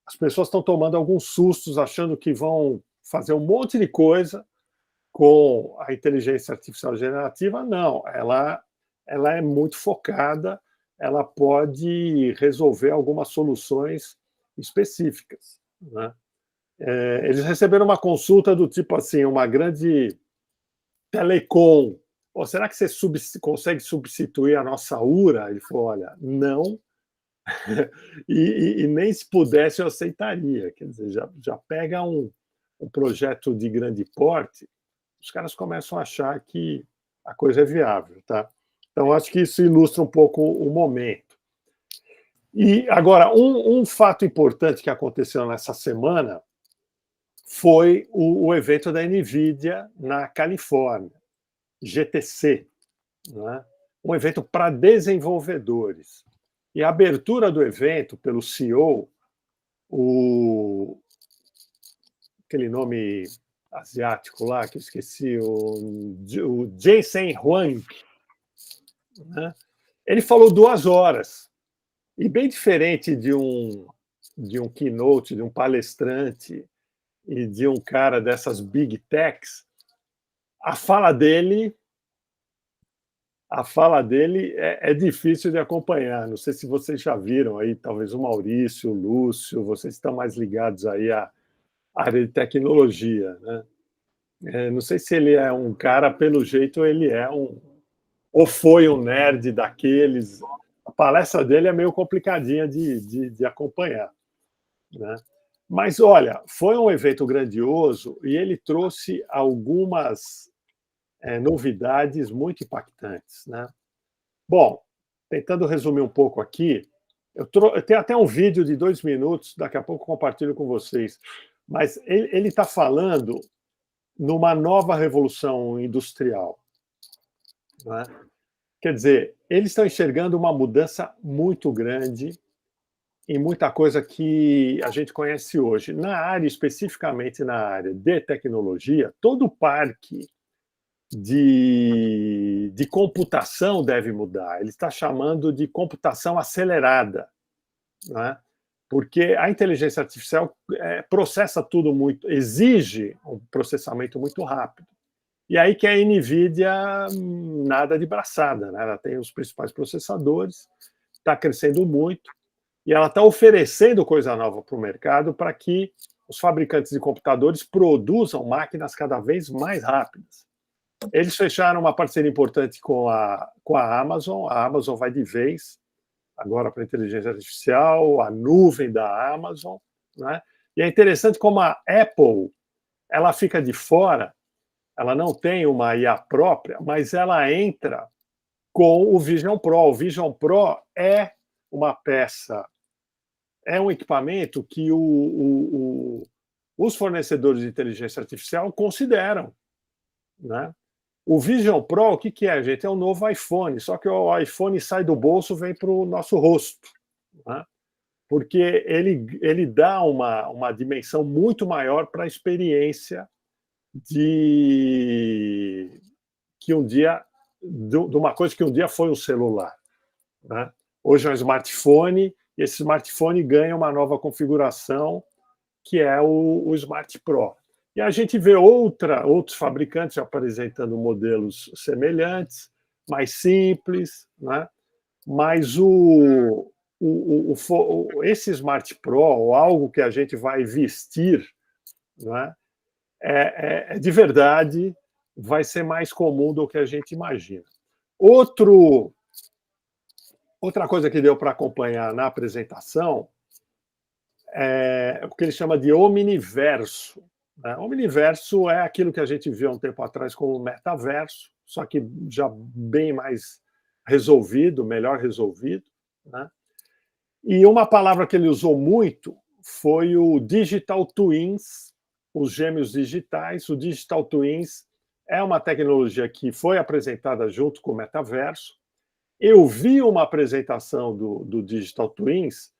as pessoas estão tomando alguns sustos, achando que vão fazer um monte de coisa com a inteligência artificial generativa. Não, ela é muito focada, ela pode resolver algumas soluções específicas, né? Eles receberam uma consulta do tipo assim, uma grande telecom. Será que você consegue substituir a nossa URA? Ele falou, olha, não, e nem se pudesse eu aceitaria. Quer dizer, já pega um projeto de grande porte, os caras começam a achar que a coisa é viável, tá? Então, acho que isso ilustra um pouco o momento. E, agora, um fato importante que aconteceu nessa semana foi o evento da NVIDIA na Califórnia, GTC, né? Um evento para desenvolvedores. E a abertura do evento pelo CEO, aquele nome asiático lá, que eu esqueci, o Jensen Huang, né? Ele falou 2 horas. E bem diferente de um keynote, de um palestrante e de um cara dessas big techs, a fala dele é difícil de acompanhar. Não sei se vocês já viram aí, talvez o Maurício, o Lúcio, vocês estão mais ligados aí à área de tecnologia, né? Não sei se ele é um cara, pelo jeito, ele é ou foi um nerd daqueles. A palestra dele é meio complicadinha de acompanhar, né? Mas, olha, foi um evento grandioso e ele trouxe algumas novidades muito impactantes, né? Bom, tentando resumir um pouco aqui, eu tenho até um vídeo de 2 minutos, daqui a pouco compartilho com vocês, mas ele está falando numa nova revolução industrial, né? Quer dizer, eles estão enxergando uma mudança muito grande em muita coisa que a gente conhece hoje. Na área, especificamente na área de tecnologia, todo o parque de computação deve mudar. Ele está chamando de computação acelerada, né? Porque a inteligência artificial processa tudo muito, exige um processamento muito rápido. E aí que a NVIDIA nada de braçada, né? Ela tem os principais processadores, está crescendo muito, e ela está oferecendo coisa nova para o mercado para que os fabricantes de computadores produzam máquinas cada vez mais rápidas. Eles fecharam uma parceria importante com a Amazon. A Amazon vai de vez agora para a inteligência artificial, a nuvem da Amazon, né? E é interessante como a Apple ela fica de fora, ela não tem uma IA própria, mas ela entra com o Vision Pro. O Vision Pro é uma peça, é um equipamento que os fornecedores de inteligência artificial consideram, né? O Vision Pro, o que é, gente? É um novo iPhone, só que o iPhone sai do bolso e vem para o nosso rosto, né? Porque ele dá uma dimensão muito maior para a experiência de uma coisa que um dia foi um celular, né? Hoje é um smartphone, e esse smartphone ganha uma nova configuração, que é o Smart Pro. E a gente vê outros fabricantes apresentando modelos semelhantes, mais simples, né? Mas esse Smart Pro, ou algo que a gente vai vestir, né, de verdade, vai ser mais comum do que a gente imagina. Outra coisa que deu para acompanhar na apresentação é o que ele chama de Omniverso. O Omniverso é aquilo que a gente viu há um tempo atrás como metaverso, só que já bem mais resolvido, melhor resolvido, né? E uma palavra que ele usou muito foi o Digital Twins, os gêmeos digitais. O Digital Twins é uma tecnologia que foi apresentada junto com o metaverso. Eu vi uma apresentação do Digital Twins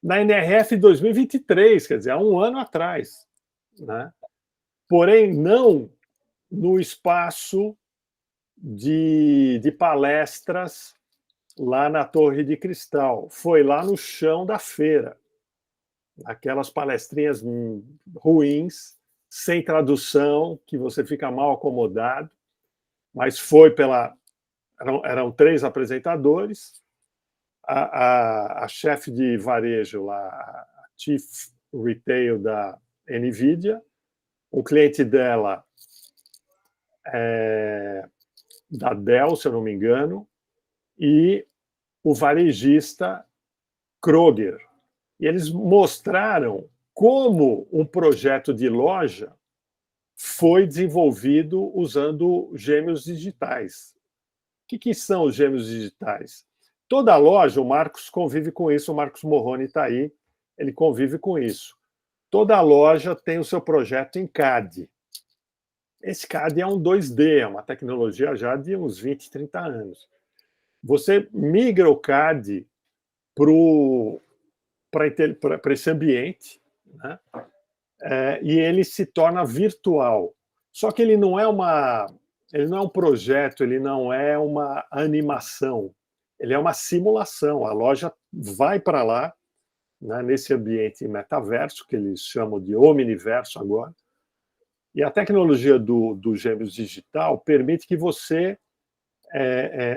na NRF 2023, quer dizer, há 1 ano atrás, né? Porém, não no espaço de palestras lá na Torre de Cristal. Foi lá no chão da feira. Aquelas palestrinhas ruins, sem tradução, que você fica mal acomodado, mas foi eram 3 apresentadores, a chefe de varejo lá, a Chief Retail da NVIDIA, o cliente dela da Dell, se eu não me engano, e o varejista Kroger. E eles mostraram como um projeto de loja foi desenvolvido usando gêmeos digitais. O que são os gêmeos digitais? Toda loja, o Marcos convive com isso, o Marcos Morrone está aí, ele convive com isso. Toda loja tem o seu projeto em CAD. Esse CAD é um 2D, é uma tecnologia já de uns 20, 30 anos. Você migra o CAD para esse ambiente, né? E ele se torna virtual. Só que ele não é um projeto, ele não é uma animação, ele é uma simulação. A loja vai para lá, né, nesse ambiente metaverso, que eles chamam de omniverso agora, e a tecnologia do Gêmeos Digital permite que você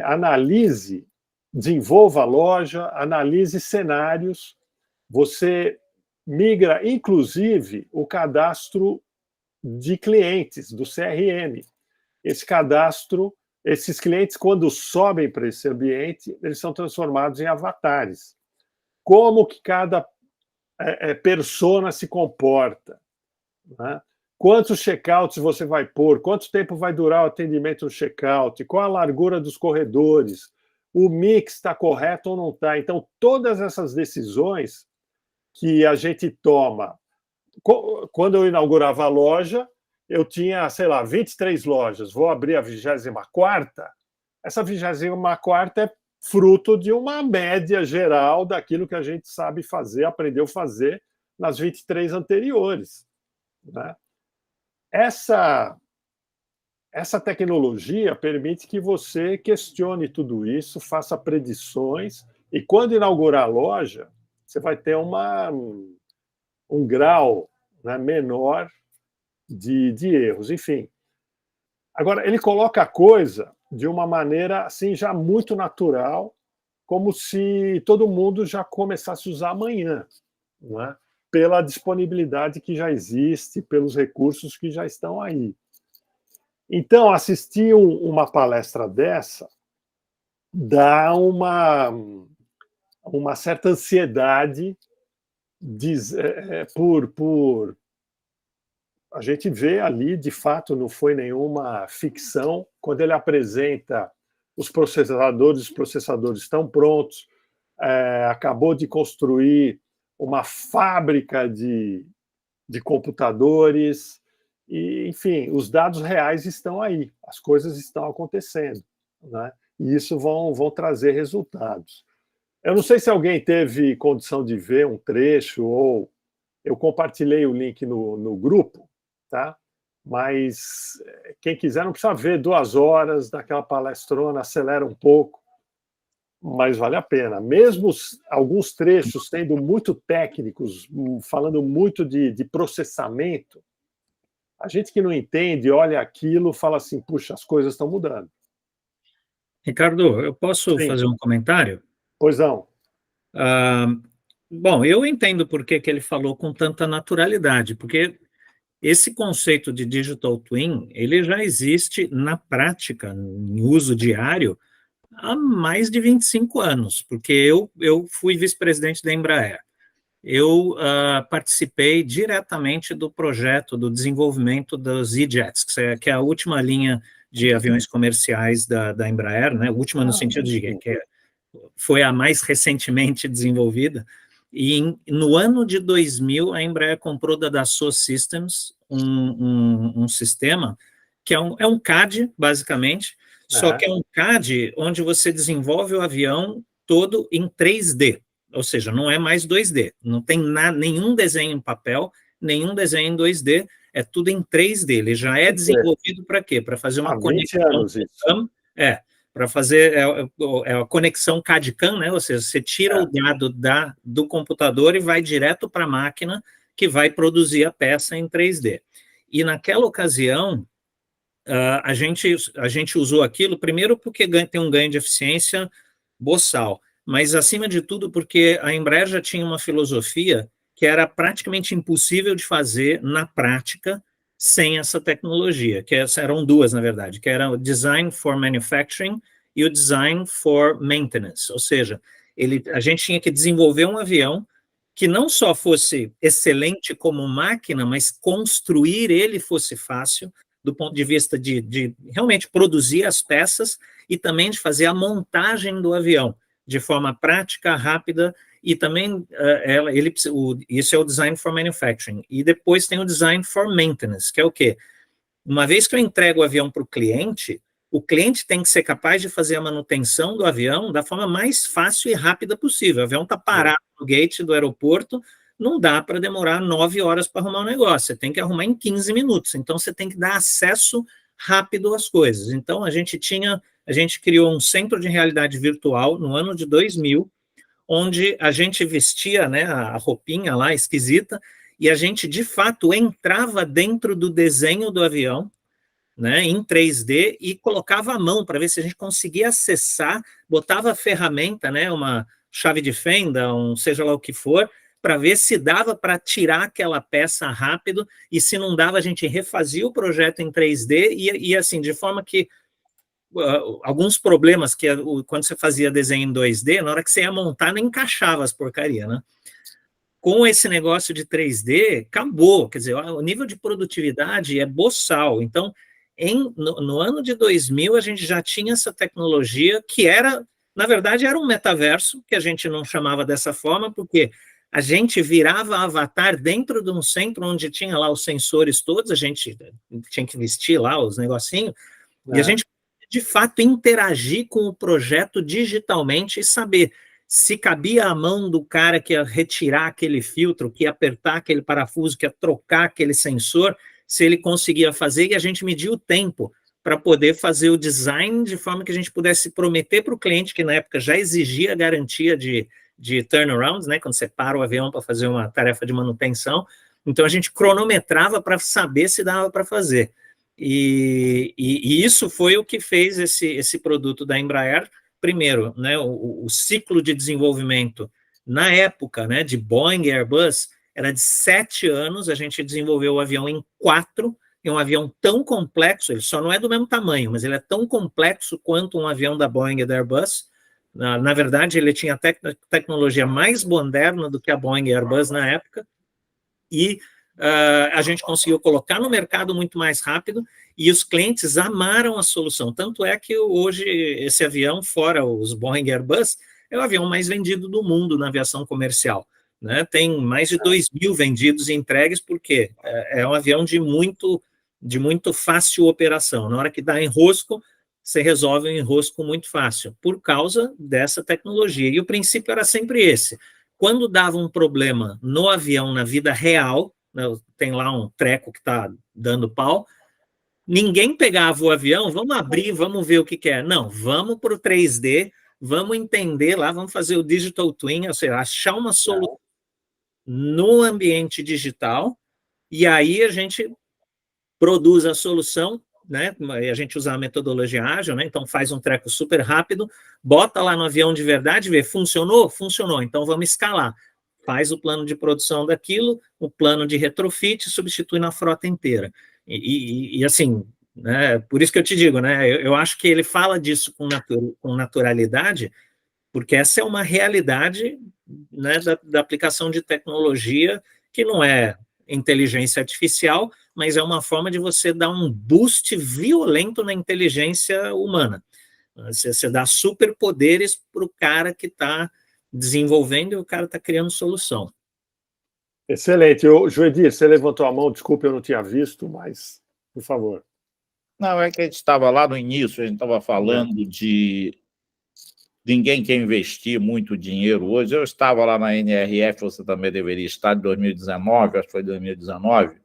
analise, desenvolva a loja, analise cenários, você migra, inclusive, o cadastro de clientes, do CRM. Esse cadastro, esses clientes, quando sobem para esse ambiente, eles são transformados em avatares. Como que cada persona se comporta, né? Quantos checkouts você vai pôr, quanto tempo vai durar o atendimento no checkout, qual a largura dos corredores, o mix está correto ou não está. Então, todas essas decisões que a gente toma. Quando eu inaugurava a loja, eu tinha, sei lá, 23 lojas, vou abrir a 24ª, essa 24ª é fruto de uma média geral daquilo que a gente sabe fazer, aprendeu a fazer nas 23 anteriores, né? Essa tecnologia permite que você questione tudo isso, faça predições, e quando inaugurar a loja, você vai ter um grau, né, menor de erros. Enfim. Agora, ele coloca a coisa de uma maneira assim, já muito natural, como se todo mundo já começasse a usar amanhã, né? Pela disponibilidade que já existe, pelos recursos que já estão aí. Então, assistir uma palestra dessa dá uma certa ansiedade por a gente vê ali, de fato, não foi nenhuma ficção, quando ele apresenta os processadores estão prontos, acabou de construir uma fábrica de computadores, e, enfim, os dados reais estão aí, as coisas estão acontecendo, né? E isso vão trazer resultados. Eu não sei se alguém teve condição de ver um trecho, ou eu compartilhei o link no grupo, tá? Mas quem quiser não precisa ver 2 horas daquela palestrona, acelera um pouco, mas vale a pena. Mesmo alguns trechos sendo muito técnicos, falando muito de processamento, a gente que não entende, olha aquilo, fala assim, puxa, as coisas estão mudando. Ricardo, eu posso Sim. fazer um comentário? Pois não. Bom, eu entendo por que ele falou com tanta naturalidade, porque esse conceito de digital twin, ele já existe na prática, em uso diário, há mais de 25 anos, porque eu fui vice-presidente da Embraer. Eu participei diretamente do projeto do desenvolvimento dos E-Jets, que é a última linha de aviões comerciais da Embraer, né? Última no sentido de que foi a mais recentemente desenvolvida. E no ano de 2000, a Embraer comprou da Dassault Systems um sistema que é um CAD, basicamente, só que é um CAD onde você desenvolve o avião todo em 3D, ou seja, não é mais 2D, não tem nenhum desenho em papel, nenhum desenho em 2D, é tudo em 3D, ele já é desenvolvido para quê? Para fazer uma conexão, para fazer a conexão CAD-CAM, né? Ou seja, você tira o dado do computador e vai direto para a máquina que vai produzir a peça em 3D. E naquela ocasião, a gente usou aquilo, primeiro porque tem um ganho de eficiência boçal, mas acima de tudo porque a Embraer já tinha uma filosofia que era praticamente impossível de fazer na prática sem essa tecnologia, que eram 2, na verdade, que era o Design for Manufacturing e o Design for Maintenance, ou seja, a gente tinha que desenvolver um avião que não só fosse excelente como máquina, mas construir ele fosse fácil, do ponto de vista de realmente produzir as peças e também de fazer a montagem do avião de forma prática, rápida, e também isso é o Design for Manufacturing. E depois tem o Design for Maintenance, que é o quê? Uma vez que eu entrego o avião para o cliente tem que ser capaz de fazer a manutenção do avião da forma mais fácil e rápida possível. O avião está parado no gate do aeroporto, não dá para demorar 9 horas para arrumar um negócio, você tem que arrumar em 15 minutos, então você tem que dar acesso rápido às coisas. Então, a gente criou um centro de realidade virtual no ano de 2000, onde a gente vestia, né, a roupinha lá esquisita, e a gente, de fato, entrava dentro do desenho do avião, né, em 3D, e colocava a mão para ver se a gente conseguia acessar, botava a ferramenta, né, uma chave de fenda, seja lá o que for, para ver se dava para tirar aquela peça rápido, e se não dava, a gente refazia o projeto em 3D, e assim, de forma que alguns problemas que quando você fazia desenho em 2D, na hora que você ia montar, não encaixava as porcarias, né? Com esse negócio de 3D, acabou, quer dizer, o nível de produtividade é boçal. Então, no ano de 2000, a gente já tinha essa tecnologia que na verdade, era um metaverso, que a gente não chamava dessa forma, porque a gente virava avatar dentro de um centro onde tinha lá os sensores todos, a gente tinha que vestir lá os negocinhos, e a gente, de fato, interagir com o projeto digitalmente e saber se cabia a mão do cara que ia retirar aquele filtro, que ia apertar aquele parafuso, que ia trocar aquele sensor, se ele conseguia fazer, e a gente media o tempo para poder fazer o design de forma que a gente pudesse prometer para o cliente, que na época já exigia garantia de turnarounds, né, quando você para o avião para fazer uma tarefa de manutenção. Então, a gente cronometrava para saber se dava para fazer. E isso foi o que fez esse produto da Embraer. Primeiro, né, o ciclo de desenvolvimento na época, né, de Boeing e Airbus era de 7 anos, a gente desenvolveu o avião em 4, é um avião tão complexo, ele só não é do mesmo tamanho, mas ele é tão complexo quanto um avião da Boeing e da Airbus. Na verdade, ele tinha a tecnologia mais moderna do que a Boeing e a Airbus na época, e a gente conseguiu colocar no mercado muito mais rápido, e os clientes amaram a solução. Tanto é que hoje esse avião, fora os Boeing e Airbus, é o avião mais vendido do mundo na aviação comercial. Né? Tem mais de 2.000 vendidos e entregues, porque é um avião de muito fácil operação. Na hora que dá enrosco, você resolve o enrosco muito fácil, por causa dessa tecnologia. E o princípio era sempre esse. Quando dava um problema no avião, na vida real, né, tem lá um treco que está dando pau, ninguém pegava o avião, vamos abrir, vamos ver o que é. Não, vamos para o 3D, vamos entender lá, vamos fazer o Digital Twin, ou seja, achar uma solução no ambiente digital, e aí a gente produz a solução, né? A gente usa a metodologia ágil, né? Então faz um treco super rápido, bota lá no avião de verdade, vê, funcionou? Funcionou, então vamos escalar. Faz o plano de produção daquilo, o plano de retrofit, substitui na frota inteira. E assim, né, por isso que eu te digo, né, eu acho que ele fala disso com naturalidade, porque essa é uma realidade, né, da aplicação de tecnologia, que não é inteligência artificial, mas é uma forma de você dar um boost violento na inteligência humana. Você dá superpoderes para o cara que está desenvolvendo e o cara está criando solução. Excelente. Joedir, você levantou a mão, desculpe, eu não tinha visto, mas, por favor. Não, é que a gente estava lá no início, a gente estava falando de ninguém quer investir muito dinheiro hoje. Eu estava lá na NRF, você também deveria estar, de 2019, acho que foi 2019,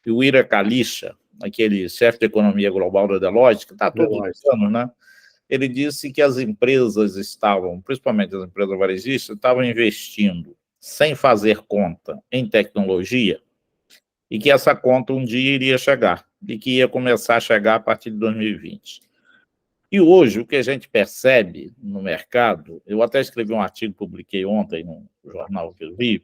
e o Ira Kalisha, aquele chefe de economia global da Deloitte, que está todos os anos, né? Ele disse que as empresas estavam, principalmente as empresas varejistas, estavam investindo sem fazer conta em tecnologia, e que essa conta um dia iria chegar, e que ia começar a chegar a partir de 2020. E hoje, o que a gente percebe no mercado, eu até escrevi um artigo, publiquei ontem no jornal que eu vi,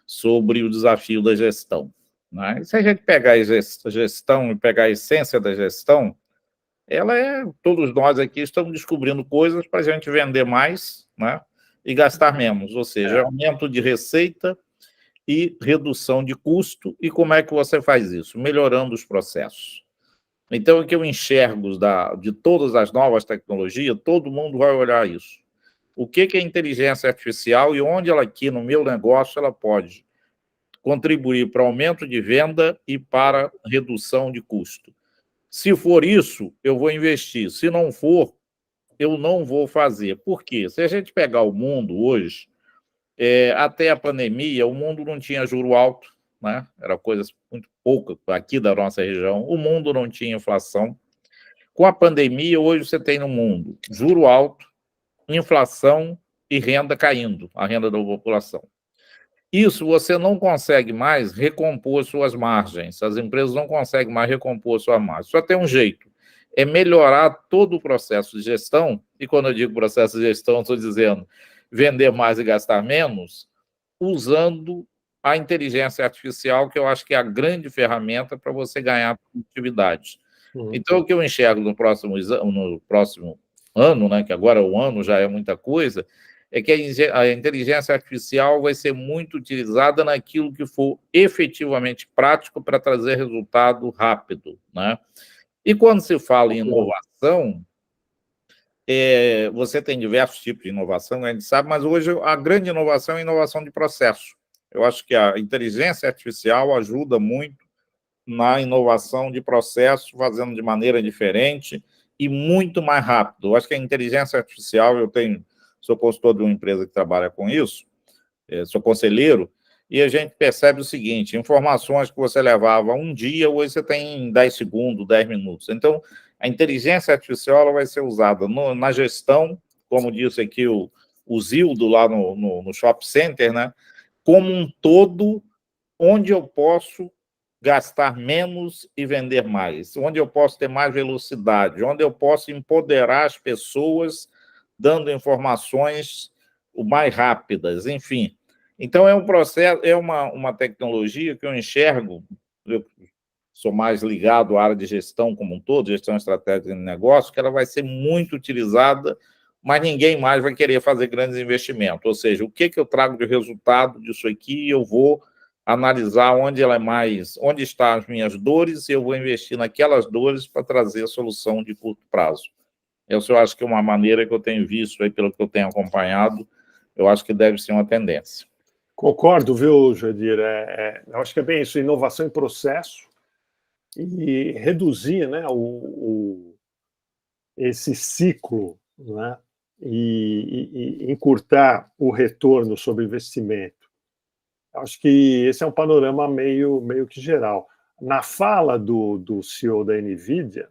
sobre o desafio da gestão. Né? E se a gente pegar a gestão e pegar a essência da gestão, todos nós aqui estamos descobrindo coisas para a gente vender mais, né? E gastar menos, ou seja, aumento de receita e redução de custo. E como é que você faz isso? Melhorando os processos. Então, o que eu enxergo de todas as novas tecnologias, todo mundo vai olhar isso. O que é inteligência artificial e onde ela aqui no meu negócio ela pode contribuir para aumento de venda e para redução de custo. Se for isso, eu vou investir. Se não for, eu não vou fazer. Por quê? Se a gente pegar o mundo hoje, até a pandemia, o mundo não tinha juro alto, né? Era coisa muito pouca aqui da nossa região. O mundo não tinha inflação. Com a pandemia, hoje você tem no mundo juro alto, inflação e renda caindo, a renda da população. Isso você não consegue mais recompor suas margens. As empresas não conseguem mais recompor suas margens. Só tem um jeito, é melhorar todo o processo de gestão, e quando eu digo processo de gestão, estou dizendo vender mais e gastar menos, usando a inteligência artificial, que eu acho que é a grande ferramenta para você ganhar produtividade. Então, o que eu enxergo no próximo ano, né, que agora o ano já é muita coisa, é que a inteligência artificial vai ser muito utilizada naquilo que for efetivamente prático para trazer resultado rápido, né? E quando se fala em inovação, você tem diversos tipos de inovação, a gente sabe, mas hoje a grande inovação é a inovação de processo. Eu acho que a inteligência artificial ajuda muito na inovação de processo, fazendo de maneira diferente e muito mais rápido. Eu acho que a inteligência artificial, sou consultor de uma empresa que trabalha com isso, sou conselheiro, e a gente percebe o seguinte, informações que você levava um dia, hoje você tem em 10 segundos, 10 minutos. Então, a inteligência artificial ela vai ser usada na gestão, como disse aqui o Zildo lá no Shopping Center, né? Como um todo, onde eu posso gastar menos e vender mais, onde eu posso ter mais velocidade, onde eu posso empoderar as pessoas dando informações o mais rápidas, enfim. Então, é um processo, é uma tecnologia que eu enxergo, eu sou mais ligado à área de gestão como um todo, gestão estratégica de negócio, que ela vai ser muito utilizada, mas ninguém mais vai querer fazer grandes investimentos. Ou seja, o que eu trago de resultado disso aqui, eu vou analisar onde estão as minhas dores, e eu vou investir naquelas dores para trazer a solução de curto prazo. Eu acho que é uma maneira que eu tenho visto, aí, pelo que eu tenho acompanhado, eu acho que deve ser uma tendência. Concordo, viu, Joedir? Eu acho que é bem isso, inovação em processo e reduzir, né, esse ciclo, né, e encurtar o retorno sobre investimento. Acho que esse é um panorama meio que geral. Na fala do CEO da NVIDIA,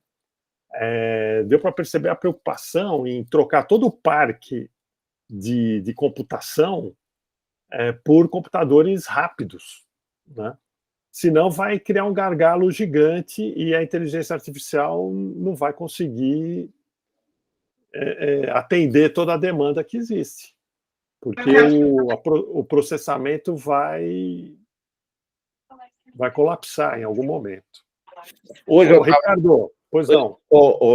deu para perceber a preocupação em trocar todo o parque de computação por computadores rápidos, né? Senão vai criar um gargalo gigante e a inteligência artificial não vai conseguir atender toda a demanda que existe, porque o processamento vai colapsar em algum momento. Ricardo, pois não.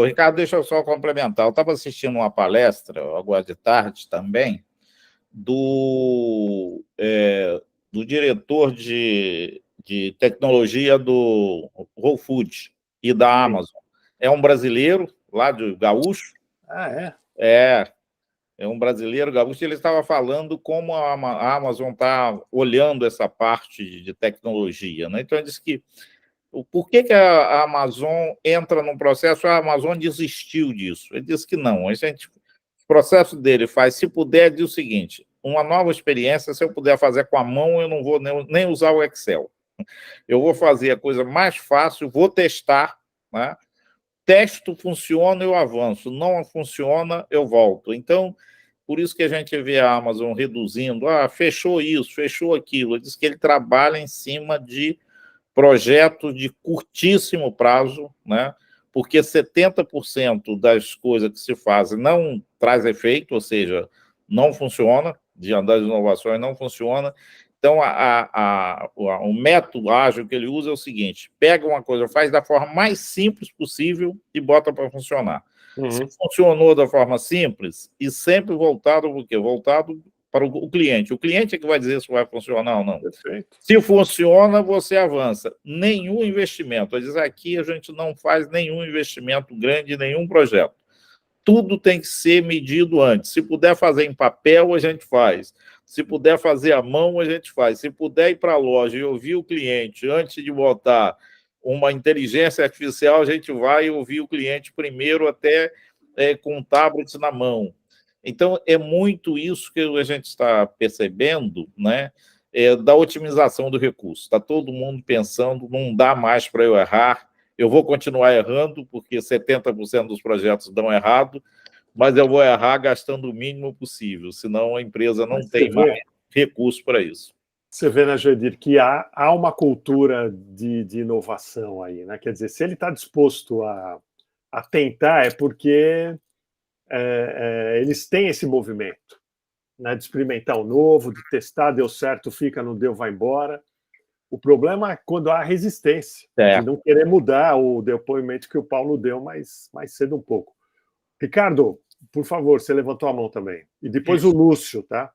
Ricardo, deixa eu só complementar. Eu estava assistindo uma palestra, agora de tarde também, do diretor de tecnologia do Whole Foods e da Amazon. É um brasileiro, lá de Gaúcho. Ah, é? É um brasileiro gaúcho. Ele estava falando como a Amazon está olhando essa parte de tecnologia, né? Então, ele disse que por que a Amazon entra num processo? A Amazon desistiu disso. Ele disse que não. O processo dele faz, se puder, diz o seguinte: uma nova experiência, se eu puder fazer com a mão, eu não vou nem usar o Excel. Eu vou fazer a coisa mais fácil, vou testar, né? Testo, funciona, eu avanço. Não funciona, eu volto. Então, por isso que a gente vê a Amazon reduzindo. Fechou isso, fechou aquilo. Ele diz que ele trabalha em cima de projetos de curtíssimo prazo, né? Porque 70% das coisas que se fazem não traz efeito, ou seja, não funciona, das inovações não funciona. Então, o método ágil que ele usa é o seguinte: pega uma coisa, faz da forma mais simples possível e bota para funcionar. Se funcionou da forma simples, e sempre voltado para o quê? Voltado para o cliente. O cliente é que vai dizer se vai funcionar ou não. Perfeito. Se funciona, você avança. Nenhum investimento. Diz aqui a gente não faz nenhum investimento grande, nenhum projeto. Tudo tem que ser medido antes. Se puder fazer em papel, a gente faz. Se puder fazer à mão, a gente faz. Se puder ir para a loja e ouvir o cliente antes de botar uma inteligência artificial, a gente vai ouvir o cliente primeiro, até com tablets na mão. Então, é muito isso que a gente está percebendo, né, da otimização do recurso. Está todo mundo pensando, não dá mais para eu errar, eu vou continuar errando, porque 70% dos projetos dão errado, mas eu vou errar gastando o mínimo possível, senão a empresa não tem mais recurso para isso. Você vê, né, Joedir, que há uma cultura de inovação aí, né? Quer dizer, se ele está disposto a tentar, é porque eles têm esse movimento, né, de experimentar o novo, de testar, deu certo, fica, não deu, vai embora. O problema é quando há resistência, de não querer mudar o depoimento que o Paulo deu mais cedo um pouco. Ricardo, por favor, você levantou a mão também. E depois o Lúcio, tá?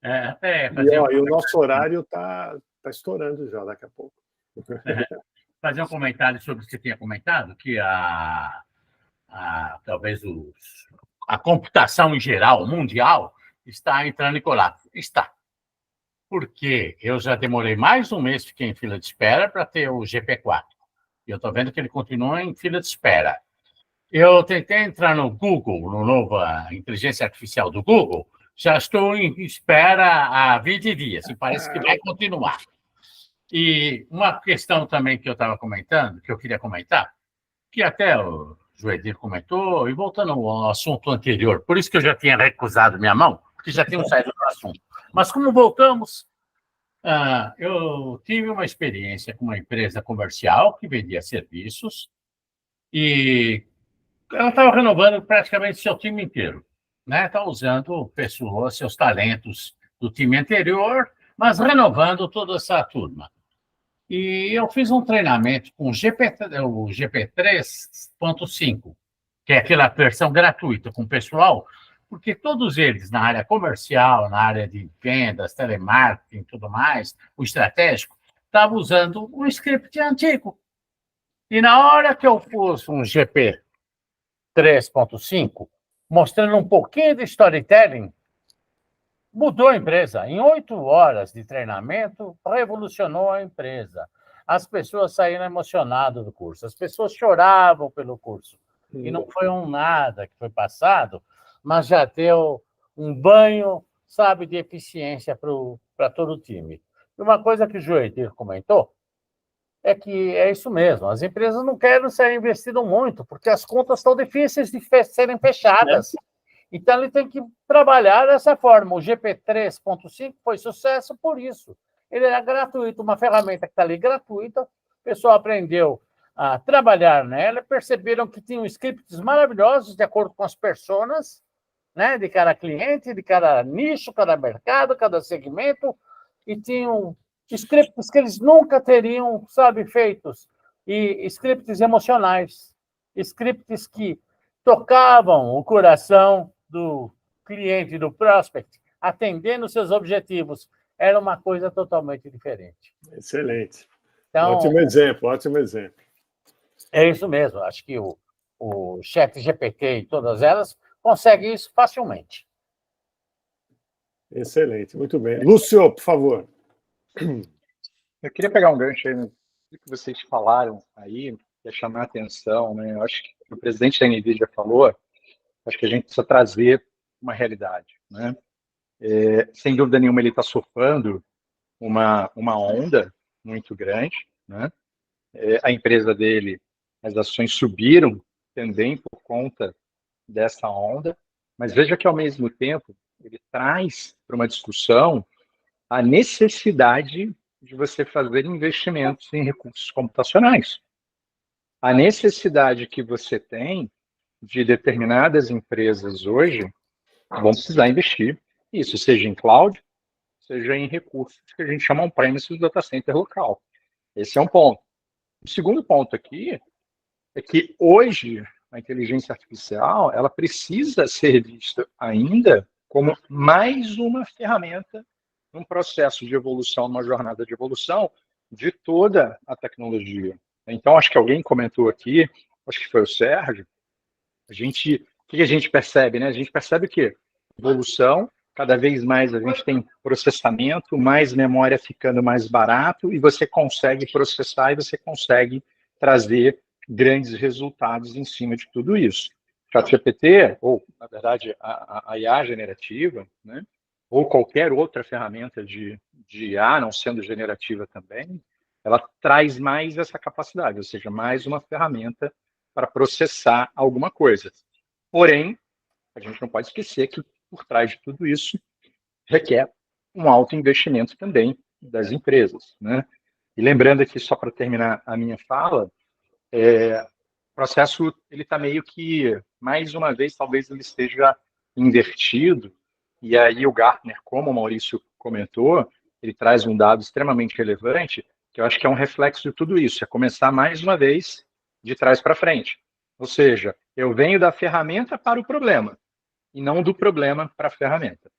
E o nosso horário tá estourando já daqui a pouco. Fazer um comentário sobre o que você tinha comentado, que talvez a computação em geral, mundial, está entrando em colapso. Está. Porque eu já demorei mais um mês, fiquei em fila de espera para ter o GP4. E eu estou vendo que ele continua em fila de espera. Eu tentei entrar no Google, no novo inteligência artificial do Google, já estou em espera há 20 dias, e parece que vai continuar. E uma questão também que eu estava comentando, que eu queria comentar, que até o Joedir comentou, e voltando ao assunto anterior, por isso que eu já tinha recusado minha mão, porque já tínhamos saído do assunto. Mas como voltamos, eu tive uma experiência com uma empresa comercial que vendia serviços, e ela estava renovando praticamente seu time inteiro, né? Está usando pessoas, seus talentos do time anterior, mas renovando toda essa turma. E eu fiz um treinamento com o GP3.5, que é aquela versão gratuita com o pessoal, porque todos eles, na área comercial, na área de vendas, telemarketing e tudo mais, o estratégico, estavam usando um script antigo. E na hora que eu pus um GP 3.5, mostrando um pouquinho de storytelling, mudou a empresa. Em 8 horas de treinamento, revolucionou a empresa. As pessoas saíram emocionadas do curso, as pessoas choravam pelo curso. E não foi nada que foi passado, mas já deu um banho, sabe, de eficiência para todo o time. E uma coisa que o Joedir comentou, é que é isso mesmo, as empresas não querem ser investidas muito, porque as contas estão difíceis de serem fechadas. Então, ele tem que trabalhar dessa forma. O GP3.5 foi sucesso por isso. Ele era gratuito, uma ferramenta que está ali gratuita, o pessoal aprendeu a trabalhar nela, perceberam que tinham scripts maravilhosos de acordo com as personas, né, de cada cliente, de cada nicho, cada mercado, cada segmento, e tinham scripts que eles nunca teriam, sabe, feitos, e scripts emocionais, scripts que tocavam o coração do cliente, do prospect, atendendo seus objetivos. Era uma coisa totalmente diferente. Excelente. Então, ótimo exemplo, ótimo exemplo. É isso mesmo. Acho que o ChatGPT e todas elas conseguem isso facilmente. Excelente, muito bem. Lúcio, por favor. Eu queria pegar um gancho aí no que vocês falaram aí, que chamar a atenção, né? Eu acho que o presidente da NVIDIA falou, acho que a gente precisa trazer uma realidade, né? Sem dúvida nenhuma, ele está surfando uma onda muito grande, né? A empresa dele, as ações subiram também por conta dessa onda, mas veja que, ao mesmo tempo, ele traz para uma discussão a necessidade de você fazer investimentos em recursos computacionais. A necessidade que você tem de determinadas empresas hoje vão precisar investir, isso seja em cloud, seja em recursos que a gente chama on-premises data center local. Esse é um ponto. O segundo ponto aqui é que hoje a inteligência artificial ela precisa ser vista ainda como mais uma ferramenta num processo de evolução, numa jornada de evolução de toda a tecnologia. Então, acho que alguém comentou aqui, acho que foi o Sérgio, o que a gente percebe, né? A gente percebe que evolução, cada vez mais a gente tem processamento, mais memória ficando mais barato, e você consegue processar e você consegue trazer grandes resultados em cima de tudo isso. ChatGPT, ou, na verdade, a IA generativa, né? Ou qualquer outra ferramenta de IA, não sendo generativa também, ela traz mais essa capacidade, ou seja, mais uma ferramenta para processar alguma coisa. Porém, a gente não pode esquecer que por trás de tudo isso requer um alto investimento também das empresas, né? E lembrando aqui, só para terminar a minha fala, o processo ele está meio que, mais uma vez, talvez ele esteja invertido, e aí o Gartner, como o Maurício comentou, ele traz um dado extremamente relevante, que eu acho que é um reflexo de tudo isso, é começar mais uma vez de trás para frente. Ou seja, eu venho da ferramenta para o problema, e não do problema para a ferramenta.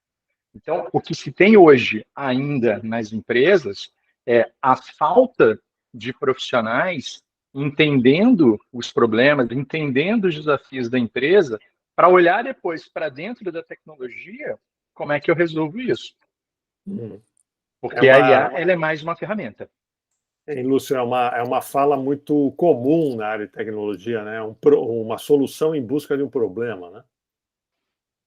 Então, o que se tem hoje ainda nas empresas é a falta de profissionais entendendo os problemas, entendendo os desafios da empresa, para olhar depois para dentro da tecnologia, como é que eu resolvo isso? Porque a IA ela é mais uma ferramenta. Lúcio, é uma fala muito comum na área de tecnologia, né? Uma solução em busca de um problema, né?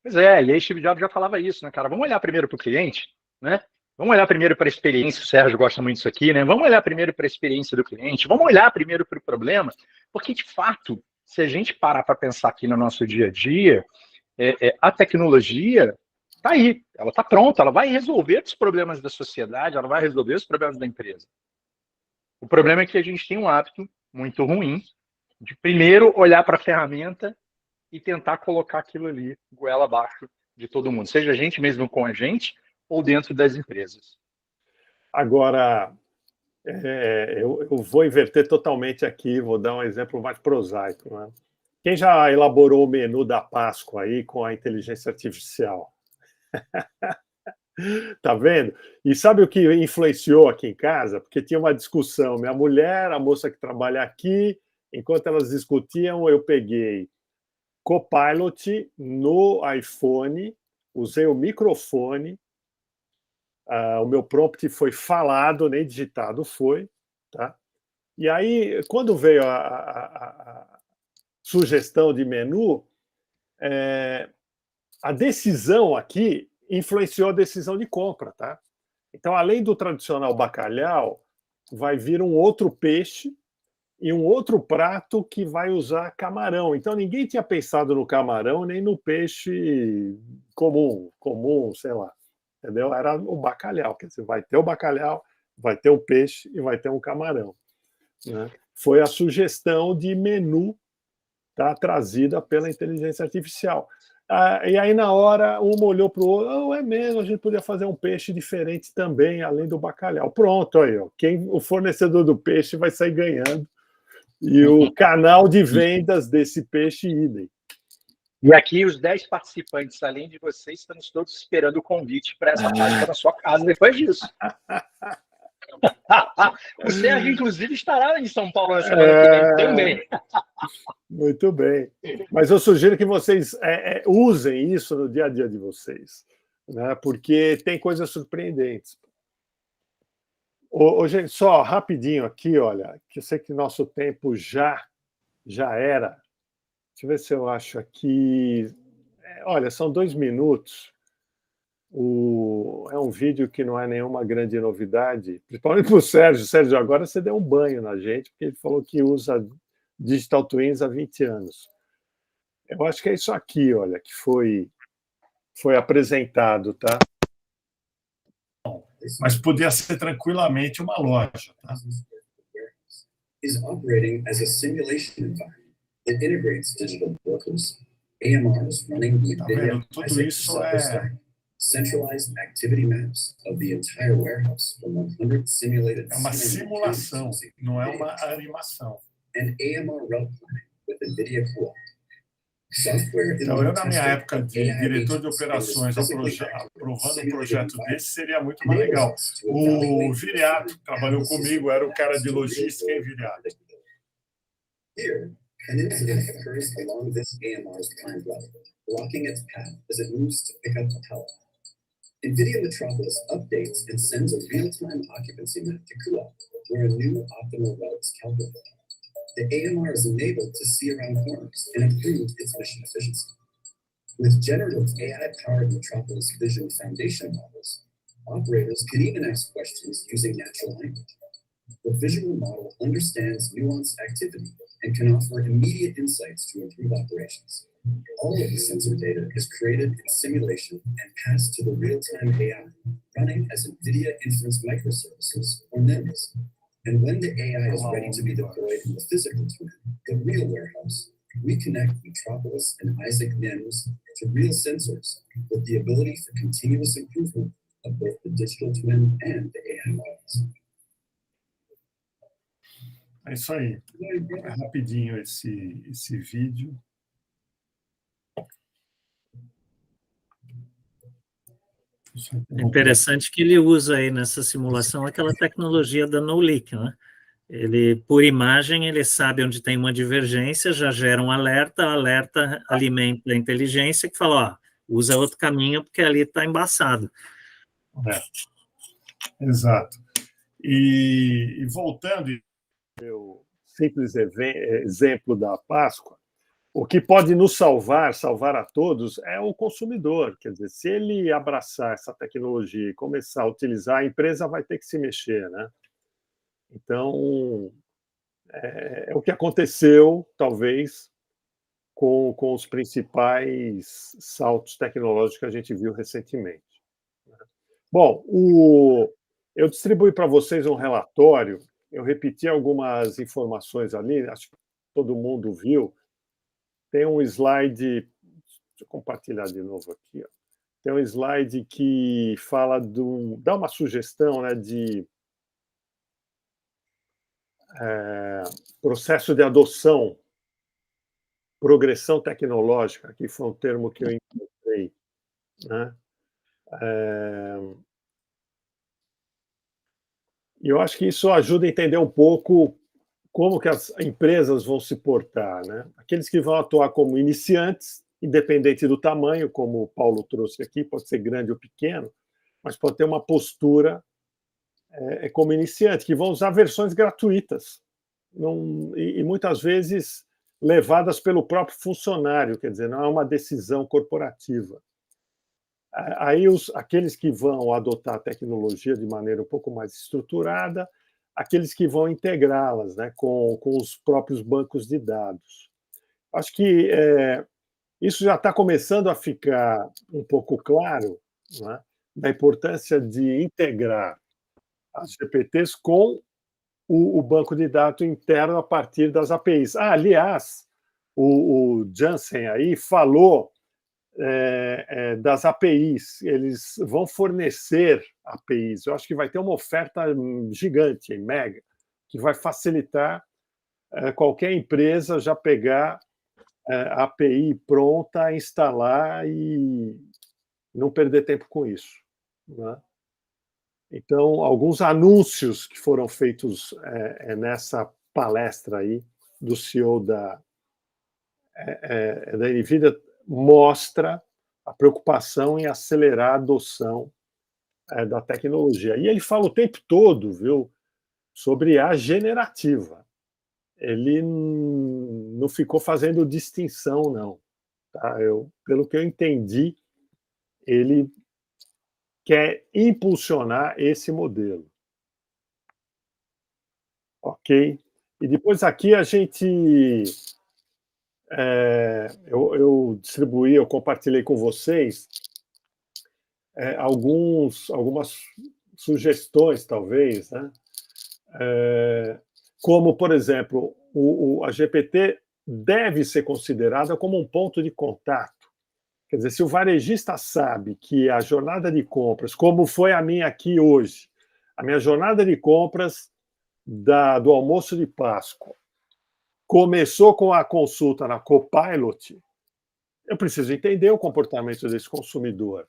Pois é, e aí Steve Jobs já falava isso, né, cara? Vamos olhar primeiro para o cliente, né? Vamos olhar primeiro para a experiência, o Sérgio gosta muito disso aqui, né? Vamos olhar primeiro para a experiência do cliente, vamos olhar primeiro para o problema, porque, de fato, se a gente parar para pensar aqui no nosso dia a dia, a tecnologia está aí, ela está pronta, ela vai resolver os problemas da sociedade, ela vai resolver os problemas da empresa. O problema é que a gente tem um hábito muito ruim de primeiro olhar para a ferramenta e tentar colocar aquilo ali, goela abaixo de todo mundo, seja a gente mesmo com a gente ou dentro das empresas. Agora, eu vou inverter totalmente aqui, vou dar um exemplo mais prosaico, né? Quem já elaborou o menu da Páscoa aí com a inteligência artificial? Tá vendo? E sabe o que influenciou aqui em casa? Porque tinha uma discussão, minha mulher, a moça que trabalha aqui, enquanto elas discutiam, eu peguei Copilot no iPhone, usei o microfone, o meu prompt foi falado, nem digitado foi, tá? E aí, quando veio a sugestão de menu, a decisão aqui influenciou a decisão de compra, tá? Então, além do tradicional bacalhau, vai vir um outro peixe e um outro prato que vai usar camarão. Então, ninguém tinha pensado no camarão nem no peixe comum, sei lá. Entendeu? Era o bacalhau. Quer dizer, vai ter o bacalhau, vai ter o peixe e vai ter um camarão, né? Foi a sugestão de menu, tá, trazida pela inteligência artificial. E aí, na hora, um olhou para o outro, é mesmo, a gente podia fazer um peixe diferente também, além do bacalhau. Pronto, aí, ó. O fornecedor do peixe vai sair ganhando. E o canal de vendas desse peixe idem. E aqui os 10 participantes, além de vocês, estamos todos esperando o convite para essa Páscoa na sua casa depois disso. O Sérgio, inclusive, estará em São Paulo na semana que vem também. Muito bem. Mas eu sugiro que vocês usem isso no dia a dia de vocês, né? Porque tem coisas surpreendentes. Gente, só rapidinho aqui, olha, que eu sei que nosso tempo já era. Deixa eu ver se eu acho aqui. Olha, são 2 minutos. É um vídeo que não é nenhuma grande novidade, principalmente para o Sérgio. Sérgio, agora você deu um banho na gente, porque ele falou que usa Digital Twins há 20 anos. Eu acho que é isso aqui, olha, que foi apresentado, tá? Mas podia ser tranquilamente uma loja, tá? Is operating as a simulation environment that integrates digital brokers, AMRs running the NVIDIA Isaac software stack, centralized activity maps of the entire warehouse from 100 simulated É uma simulação, não é uma animação. And AMR route planning with NVIDIA Co-op. Então, eu, na minha época de diretor de operações, aprovando um projeto desse, seria muito mais legal. O Viriato, que trabalhou comigo, era o cara de logística em Viriato. An incident occurs along this AMR's prime level, blocking its path as it moves to pick up a pallet. NVIDIA Metropolis updates and sends a real-time occupancy map to Kua, where a new optimal route is calculated. The AMR is enabled to see around corners and improve its mission efficiency. With generative AI-powered Metropolis Vision foundation models, operators can even ask questions using natural language. The visual model understands nuanced activity and can offer immediate insights to improve operations. All of the sensor data is created in simulation and passed to the real-time AI, running as NVIDIA Inference Microservices, or NIMs. And when the AI is ready to be deployed in the physical twin, the real warehouse, we connect Metropolis and Isaac NIMs to real sensors with the ability for continuous improvement of both the digital twin and the AI models. É isso aí. É rapidinho esse vídeo. É interessante que ele usa aí nessa simulação aquela tecnologia da no-leak, né? Ele, por imagem, ele sabe onde tem uma divergência, já gera um alerta, alerta alimenta a inteligência que fala, ó, usa outro caminho porque ali está embaçado. Exato. E voltando ao simples exemplo da Páscoa, o que pode nos salvar a todos, é o consumidor. Quer dizer, se ele abraçar essa tecnologia e começar a utilizar, a empresa vai ter que se mexer, né? Então, é o que aconteceu, talvez, com os principais saltos tecnológicos que a gente viu recentemente. Bom, eu distribuí para vocês um relatório, eu repeti algumas informações ali, acho que todo mundo viu. Tem um slide, deixa eu compartilhar de novo aqui. Ó. Tem um slide que fala dá uma sugestão, né, de processo de adoção, progressão tecnológica, que foi um termo que eu encontrei, né? E eu acho que isso ajuda a entender um pouco como que as empresas vão se portar, né? Aqueles que vão atuar como iniciantes, independente do tamanho, como o Paulo trouxe aqui, pode ser grande ou pequeno, mas pode ter uma postura como iniciante, que vão usar versões gratuitas, e muitas vezes levadas pelo próprio funcionário, quer dizer, não é uma decisão corporativa. Aí aqueles que vão adotar a tecnologia de maneira um pouco mais estruturada, aqueles que vão integrá-las, né, com os próprios bancos de dados. Acho que isso já está começando a ficar um pouco claro, né, da importância de integrar as GPTs com o banco de dados interno a partir das APIs. Aliás, o Jansen aí falou das APIs, eles vão fornecer APIs. Eu acho que vai ter uma oferta gigante, mega, que vai facilitar qualquer empresa já pegar a API pronta, instalar e não perder tempo com isso, né? Então, alguns anúncios que foram feitos nessa palestra aí do CEO da NVIDIA mostra a preocupação em acelerar a adoção da tecnologia. E ele fala o tempo todo, viu, sobre a generativa. Ele não ficou fazendo distinção, não. Tá? Pelo que eu entendi, ele quer impulsionar esse modelo. Ok? E depois aqui a gente... eu distribuí, eu compartilhei com vocês algumas sugestões, talvez, né? Como, por exemplo, a GPT deve ser considerada como um ponto de contato. Quer dizer, se o varejista sabe que a jornada de compras, como foi a minha aqui hoje, a minha jornada de compras do almoço de Páscoa, começou com a consulta na Copilot, eu preciso entender o comportamento desse consumidor,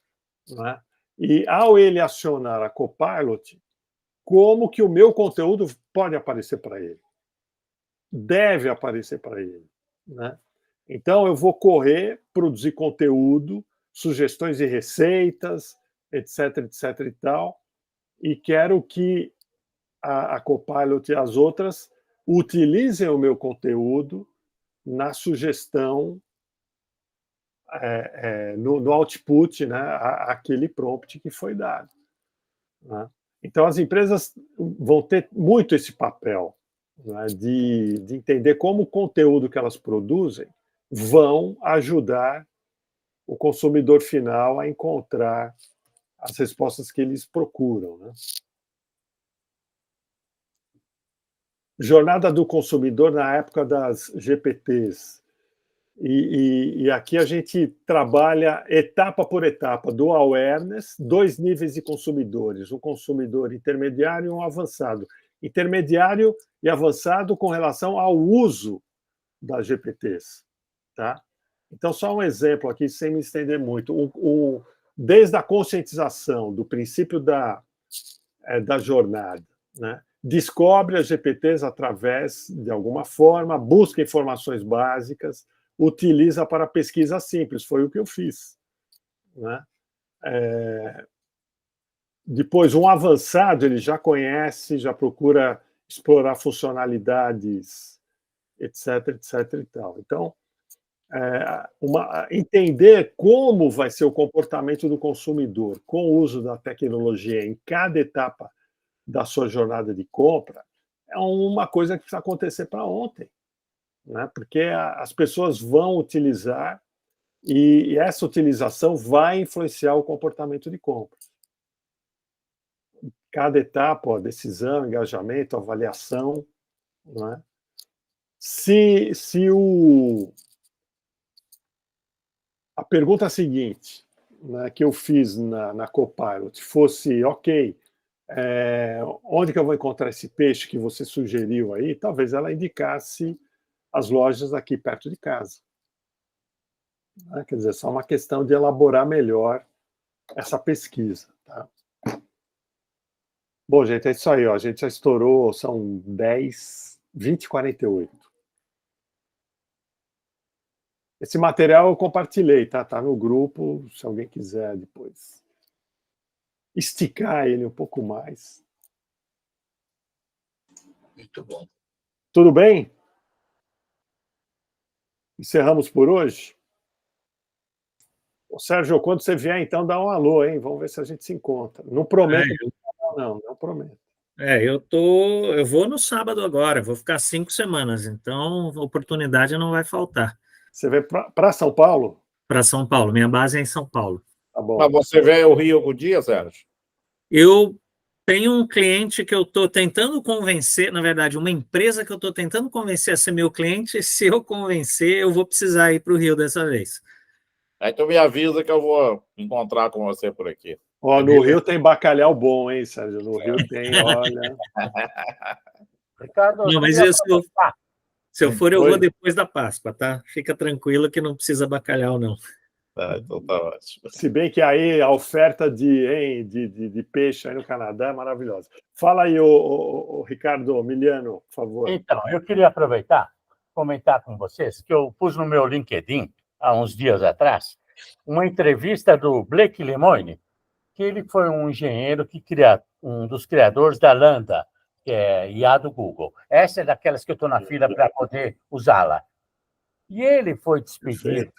né? E ao ele acionar a Copilot, como que o meu conteúdo pode aparecer para ele? Deve aparecer para ele, né? Então eu vou correr, produzir conteúdo, sugestões de receitas, etc, etc e tal, e quero que a Copilot e as outras utilizem o meu conteúdo na sugestão, no output, né, aquele prompt que foi dado, né? Então, as empresas vão ter muito esse papel, né, de entender como o conteúdo que elas produzem vão ajudar o consumidor final a encontrar as respostas que eles procuram, né? Jornada do consumidor na época das GPTs. E aqui a gente trabalha etapa por etapa, do awareness, 2 níveis de consumidores, um consumidor intermediário e um avançado. Intermediário e avançado com relação ao uso das GPTs. Tá? Então, só um exemplo aqui, sem me estender muito. Desde a conscientização, do princípio da jornada, né? Descobre as GPTs através, de alguma forma, busca informações básicas, utiliza para pesquisa simples, foi o que eu fiz, né? Depois, um avançado, ele já conhece, já procura explorar funcionalidades, etc, etc e tal. Então, entender como vai ser o comportamento do consumidor com o uso da tecnologia em cada etapa da sua jornada de compra é uma coisa que precisa acontecer para ontem, né? Porque as pessoas vão utilizar e essa utilização vai influenciar o comportamento de compra. Cada etapa, decisão, engajamento, avaliação, né? A pergunta seguinte, né, que eu fiz na Copilot fosse, ok, onde que eu vou encontrar esse peixe que você sugeriu aí? Talvez ela indicasse as lojas aqui perto de casa. Quer dizer, só uma questão de elaborar melhor essa pesquisa. Tá? Bom, gente, é isso aí. Ó. A gente já estourou, são 20h48. Esse material eu compartilhei, tá? Tá no grupo, se alguém quiser depois esticar ele um pouco mais. Muito bom. Tudo bem? Encerramos por hoje? Ô, Sérgio, quando você vier, então, dá um alô, hein? Vamos ver se a gente se encontra. Não prometo, não prometo. Eu vou no sábado agora, vou ficar 5 semanas, então a oportunidade não vai faltar. Você vai para São Paulo? Para São Paulo, minha base é em São Paulo. Tá bom. Mas você vem ao Rio algum dia, Sérgio? Eu tenho um cliente que eu estou tentando convencer, na verdade, uma empresa que eu estou tentando convencer a ser meu cliente. Se eu convencer, eu vou precisar ir para o Rio dessa vez. Aí tu me avisa que eu vou encontrar com você por aqui. Ó, no Rio tem bacalhau bom, hein, Sérgio? No Rio tem, olha. Ricardo, não, mas se eu for, eu vou depois da Páscoa, tá? Fica tranquilo que não precisa bacalhau, não. Então tá ótimo. Se bem que aí a oferta de peixe aí no Canadá é maravilhosa. Fala aí, o Ricardo Miliano, por favor. Então, eu queria aproveitar, comentar com vocês, que eu pus no meu LinkedIn, há uns dias atrás, uma entrevista do Blake Lemoine, que ele foi um engenheiro um dos criadores da Lambda, que é IA do Google. Essa é daquelas que eu estou na fila para poder usá-la. E ele foi despedido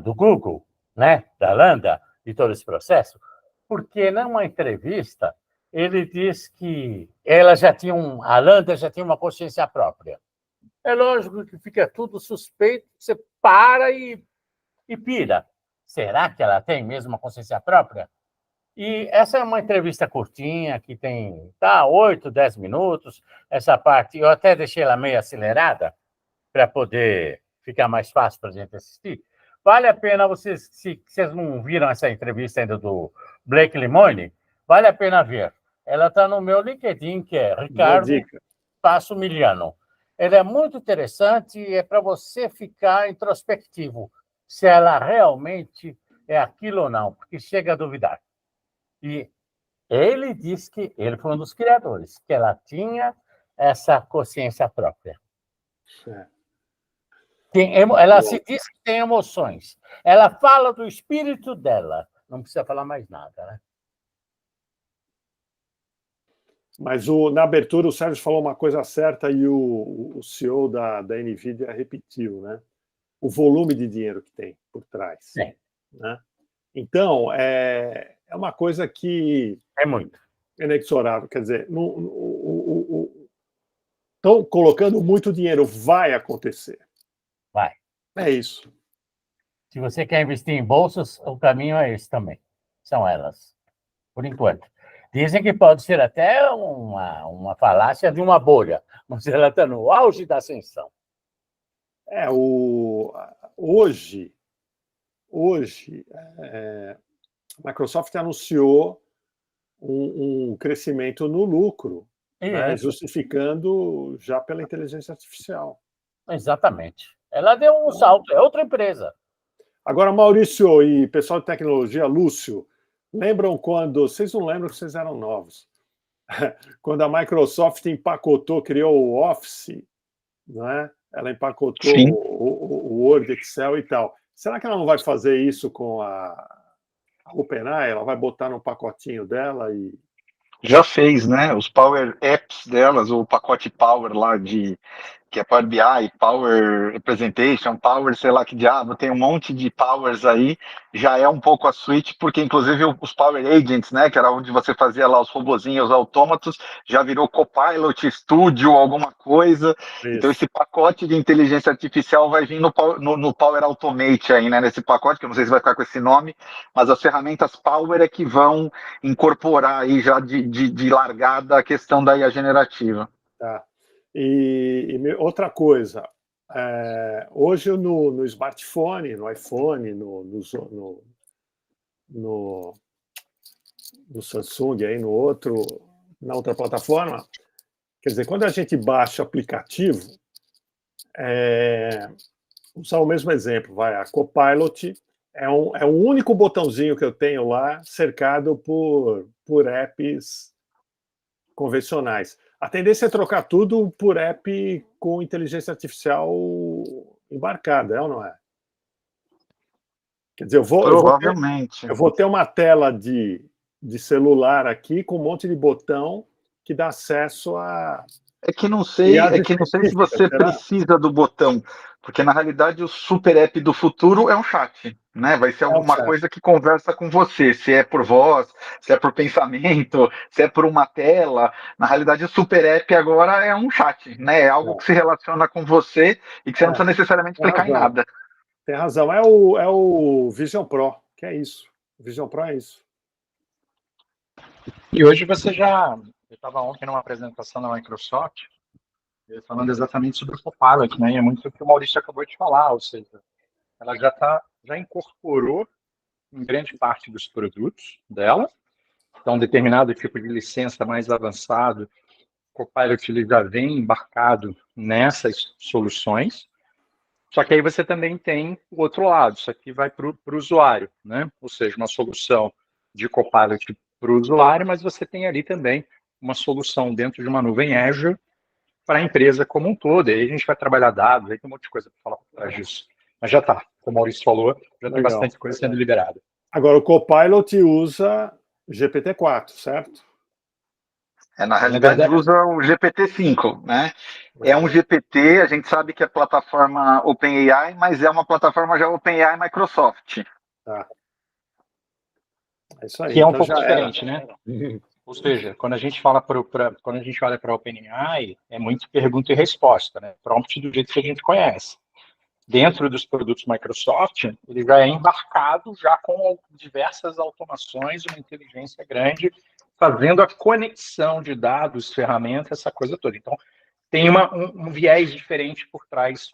do Google, né, da Lambda, de todo esse processo, porque numa entrevista ele disse que a Lambda já tinha uma consciência própria. É lógico que fica tudo suspeito, você para e pira. Será que ela tem mesmo uma consciência própria? E essa é uma entrevista curtinha, que tem 8, 10 minutos. Essa parte, eu até deixei ela meio acelerada, para poder ficar mais fácil para a gente assistir. Vale a pena vocês, se vocês não viram essa entrevista ainda do Blake Lemoine, vale a pena ver. Ela está no meu LinkedIn, que é Ricardo Passo Miliano. Ela é muito interessante e é para você ficar introspectivo. se ela realmente é aquilo ou não, porque chega a duvidar. E ele disse que ele foi um dos criadores, que ela tinha essa consciência própria. Ela se diz que tem emoções. Ela fala do espírito dela. Não precisa falar mais nada, né? Mas na abertura o Sérgio falou uma coisa certa e o CEO da NVIDIA repetiu, né? O volume de dinheiro que tem por trás. Sim. Né? Então, é uma coisa que é muito inexorável. Quer dizer, estão colocando muito dinheiro, vai acontecer. Vai. É isso. Se você quer investir em bolsas, o caminho é esse também. São elas, por enquanto. Dizem que pode ser até uma falácia de uma bolha, mas ela está no auge da ascensão. Hoje, a Microsoft anunciou um crescimento no lucro, né, justificando já pela inteligência artificial. Exatamente. Ela deu um salto, é outra empresa. Agora, Maurício e pessoal de tecnologia, Lúcio, lembram quando... Vocês não lembram que vocês eram novos. Quando a Microsoft empacotou, criou o Office, né? Ela empacotou o Word, Excel e tal. Será que ela não vai fazer isso com a OpenAI? Ela vai botar no pacotinho dela e... Já fez, né? Os Power Apps delas, o pacote Power lá que é Power BI, Power Representation, Power, sei lá que diabo, tem um monte de powers aí, já é um pouco a suite, porque inclusive os Power Agents, né, que era onde você fazia lá os robozinhos, os autômatos, já virou Copilot, Studio, alguma coisa. Isso. Então esse pacote de inteligência artificial vai vir no Power Automate aí, né, nesse pacote, que eu não sei se vai ficar com esse nome, mas as ferramentas Power é que vão incorporar aí já de largada a questão da IA generativa. Tá. E outra coisa, hoje no smartphone, no iPhone, no Samsung, aí, na outra plataforma, quer dizer, quando a gente baixa o aplicativo, usar o mesmo exemplo, a Copilot é um único botãozinho que eu tenho lá, cercado por apps convencionais. A tendência é trocar tudo por app com inteligência artificial embarcada, é ou não é? Quer dizer, eu vou ter uma tela de celular aqui com um monte de botão que dá acesso a... É que não sei se você precisa do botão, porque na realidade o super app do futuro é um chat, né? Vai ser alguma coisa que conversa com você, se é por voz, se é por pensamento, se é por uma tela. Na realidade o super app agora é um chat, né? É algo que se relaciona com você e que você não precisa necessariamente clicar em nada. Tem razão, é o Vision Pro, que é isso. O Vision Pro é isso. E hoje eu estava ontem numa apresentação da Microsoft, falando exatamente sobre o Copilot, né? E é muito o que o Maurício acabou de falar, ou seja, ela já incorporou em grande parte dos produtos dela, então um determinado tipo de licença mais avançado, o Copilot ele já vem embarcado nessas soluções, só que aí você também tem o outro lado, isso aqui vai para o usuário, né? Ou seja, uma solução de Copilot para o usuário, mas você tem ali também uma solução dentro de uma nuvem Azure para a empresa como um todo. E aí a gente vai trabalhar dados, aí tem um monte de coisa para falar por trás disso. Mas já está, como o Maurício falou, já tem bastante coisa sendo liberada. Agora, o Copilot usa GPT-4, certo? Na realidade, usa o GPT-5, né? É um GPT, a gente sabe que é plataforma OpenAI, mas é uma plataforma já OpenAI Microsoft. Tá. É isso aí. Que é um pouco diferente, né? Ou seja, quando a gente fala quando a gente olha para a OpenAI, é muito pergunta e resposta, né? Prompt do jeito que a gente conhece. Dentro dos produtos Microsoft, ele já é embarcado já com diversas automações, uma inteligência grande, fazendo a conexão de dados, ferramentas, essa coisa toda. Então, tem um viés diferente por trás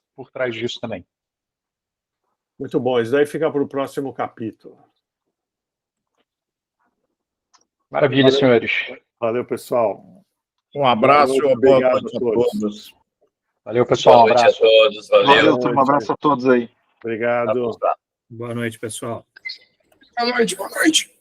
disso também. Muito bom. Isso daí fica para o próximo capítulo. Maravilha, senhores. Valeu, pessoal. Um abraço e uma boa noite a todos. Valeu, pessoal. Boa noite a todos. Valeu, um abraço a todos aí. Obrigado. Boa noite, pessoal. Boa noite, boa noite.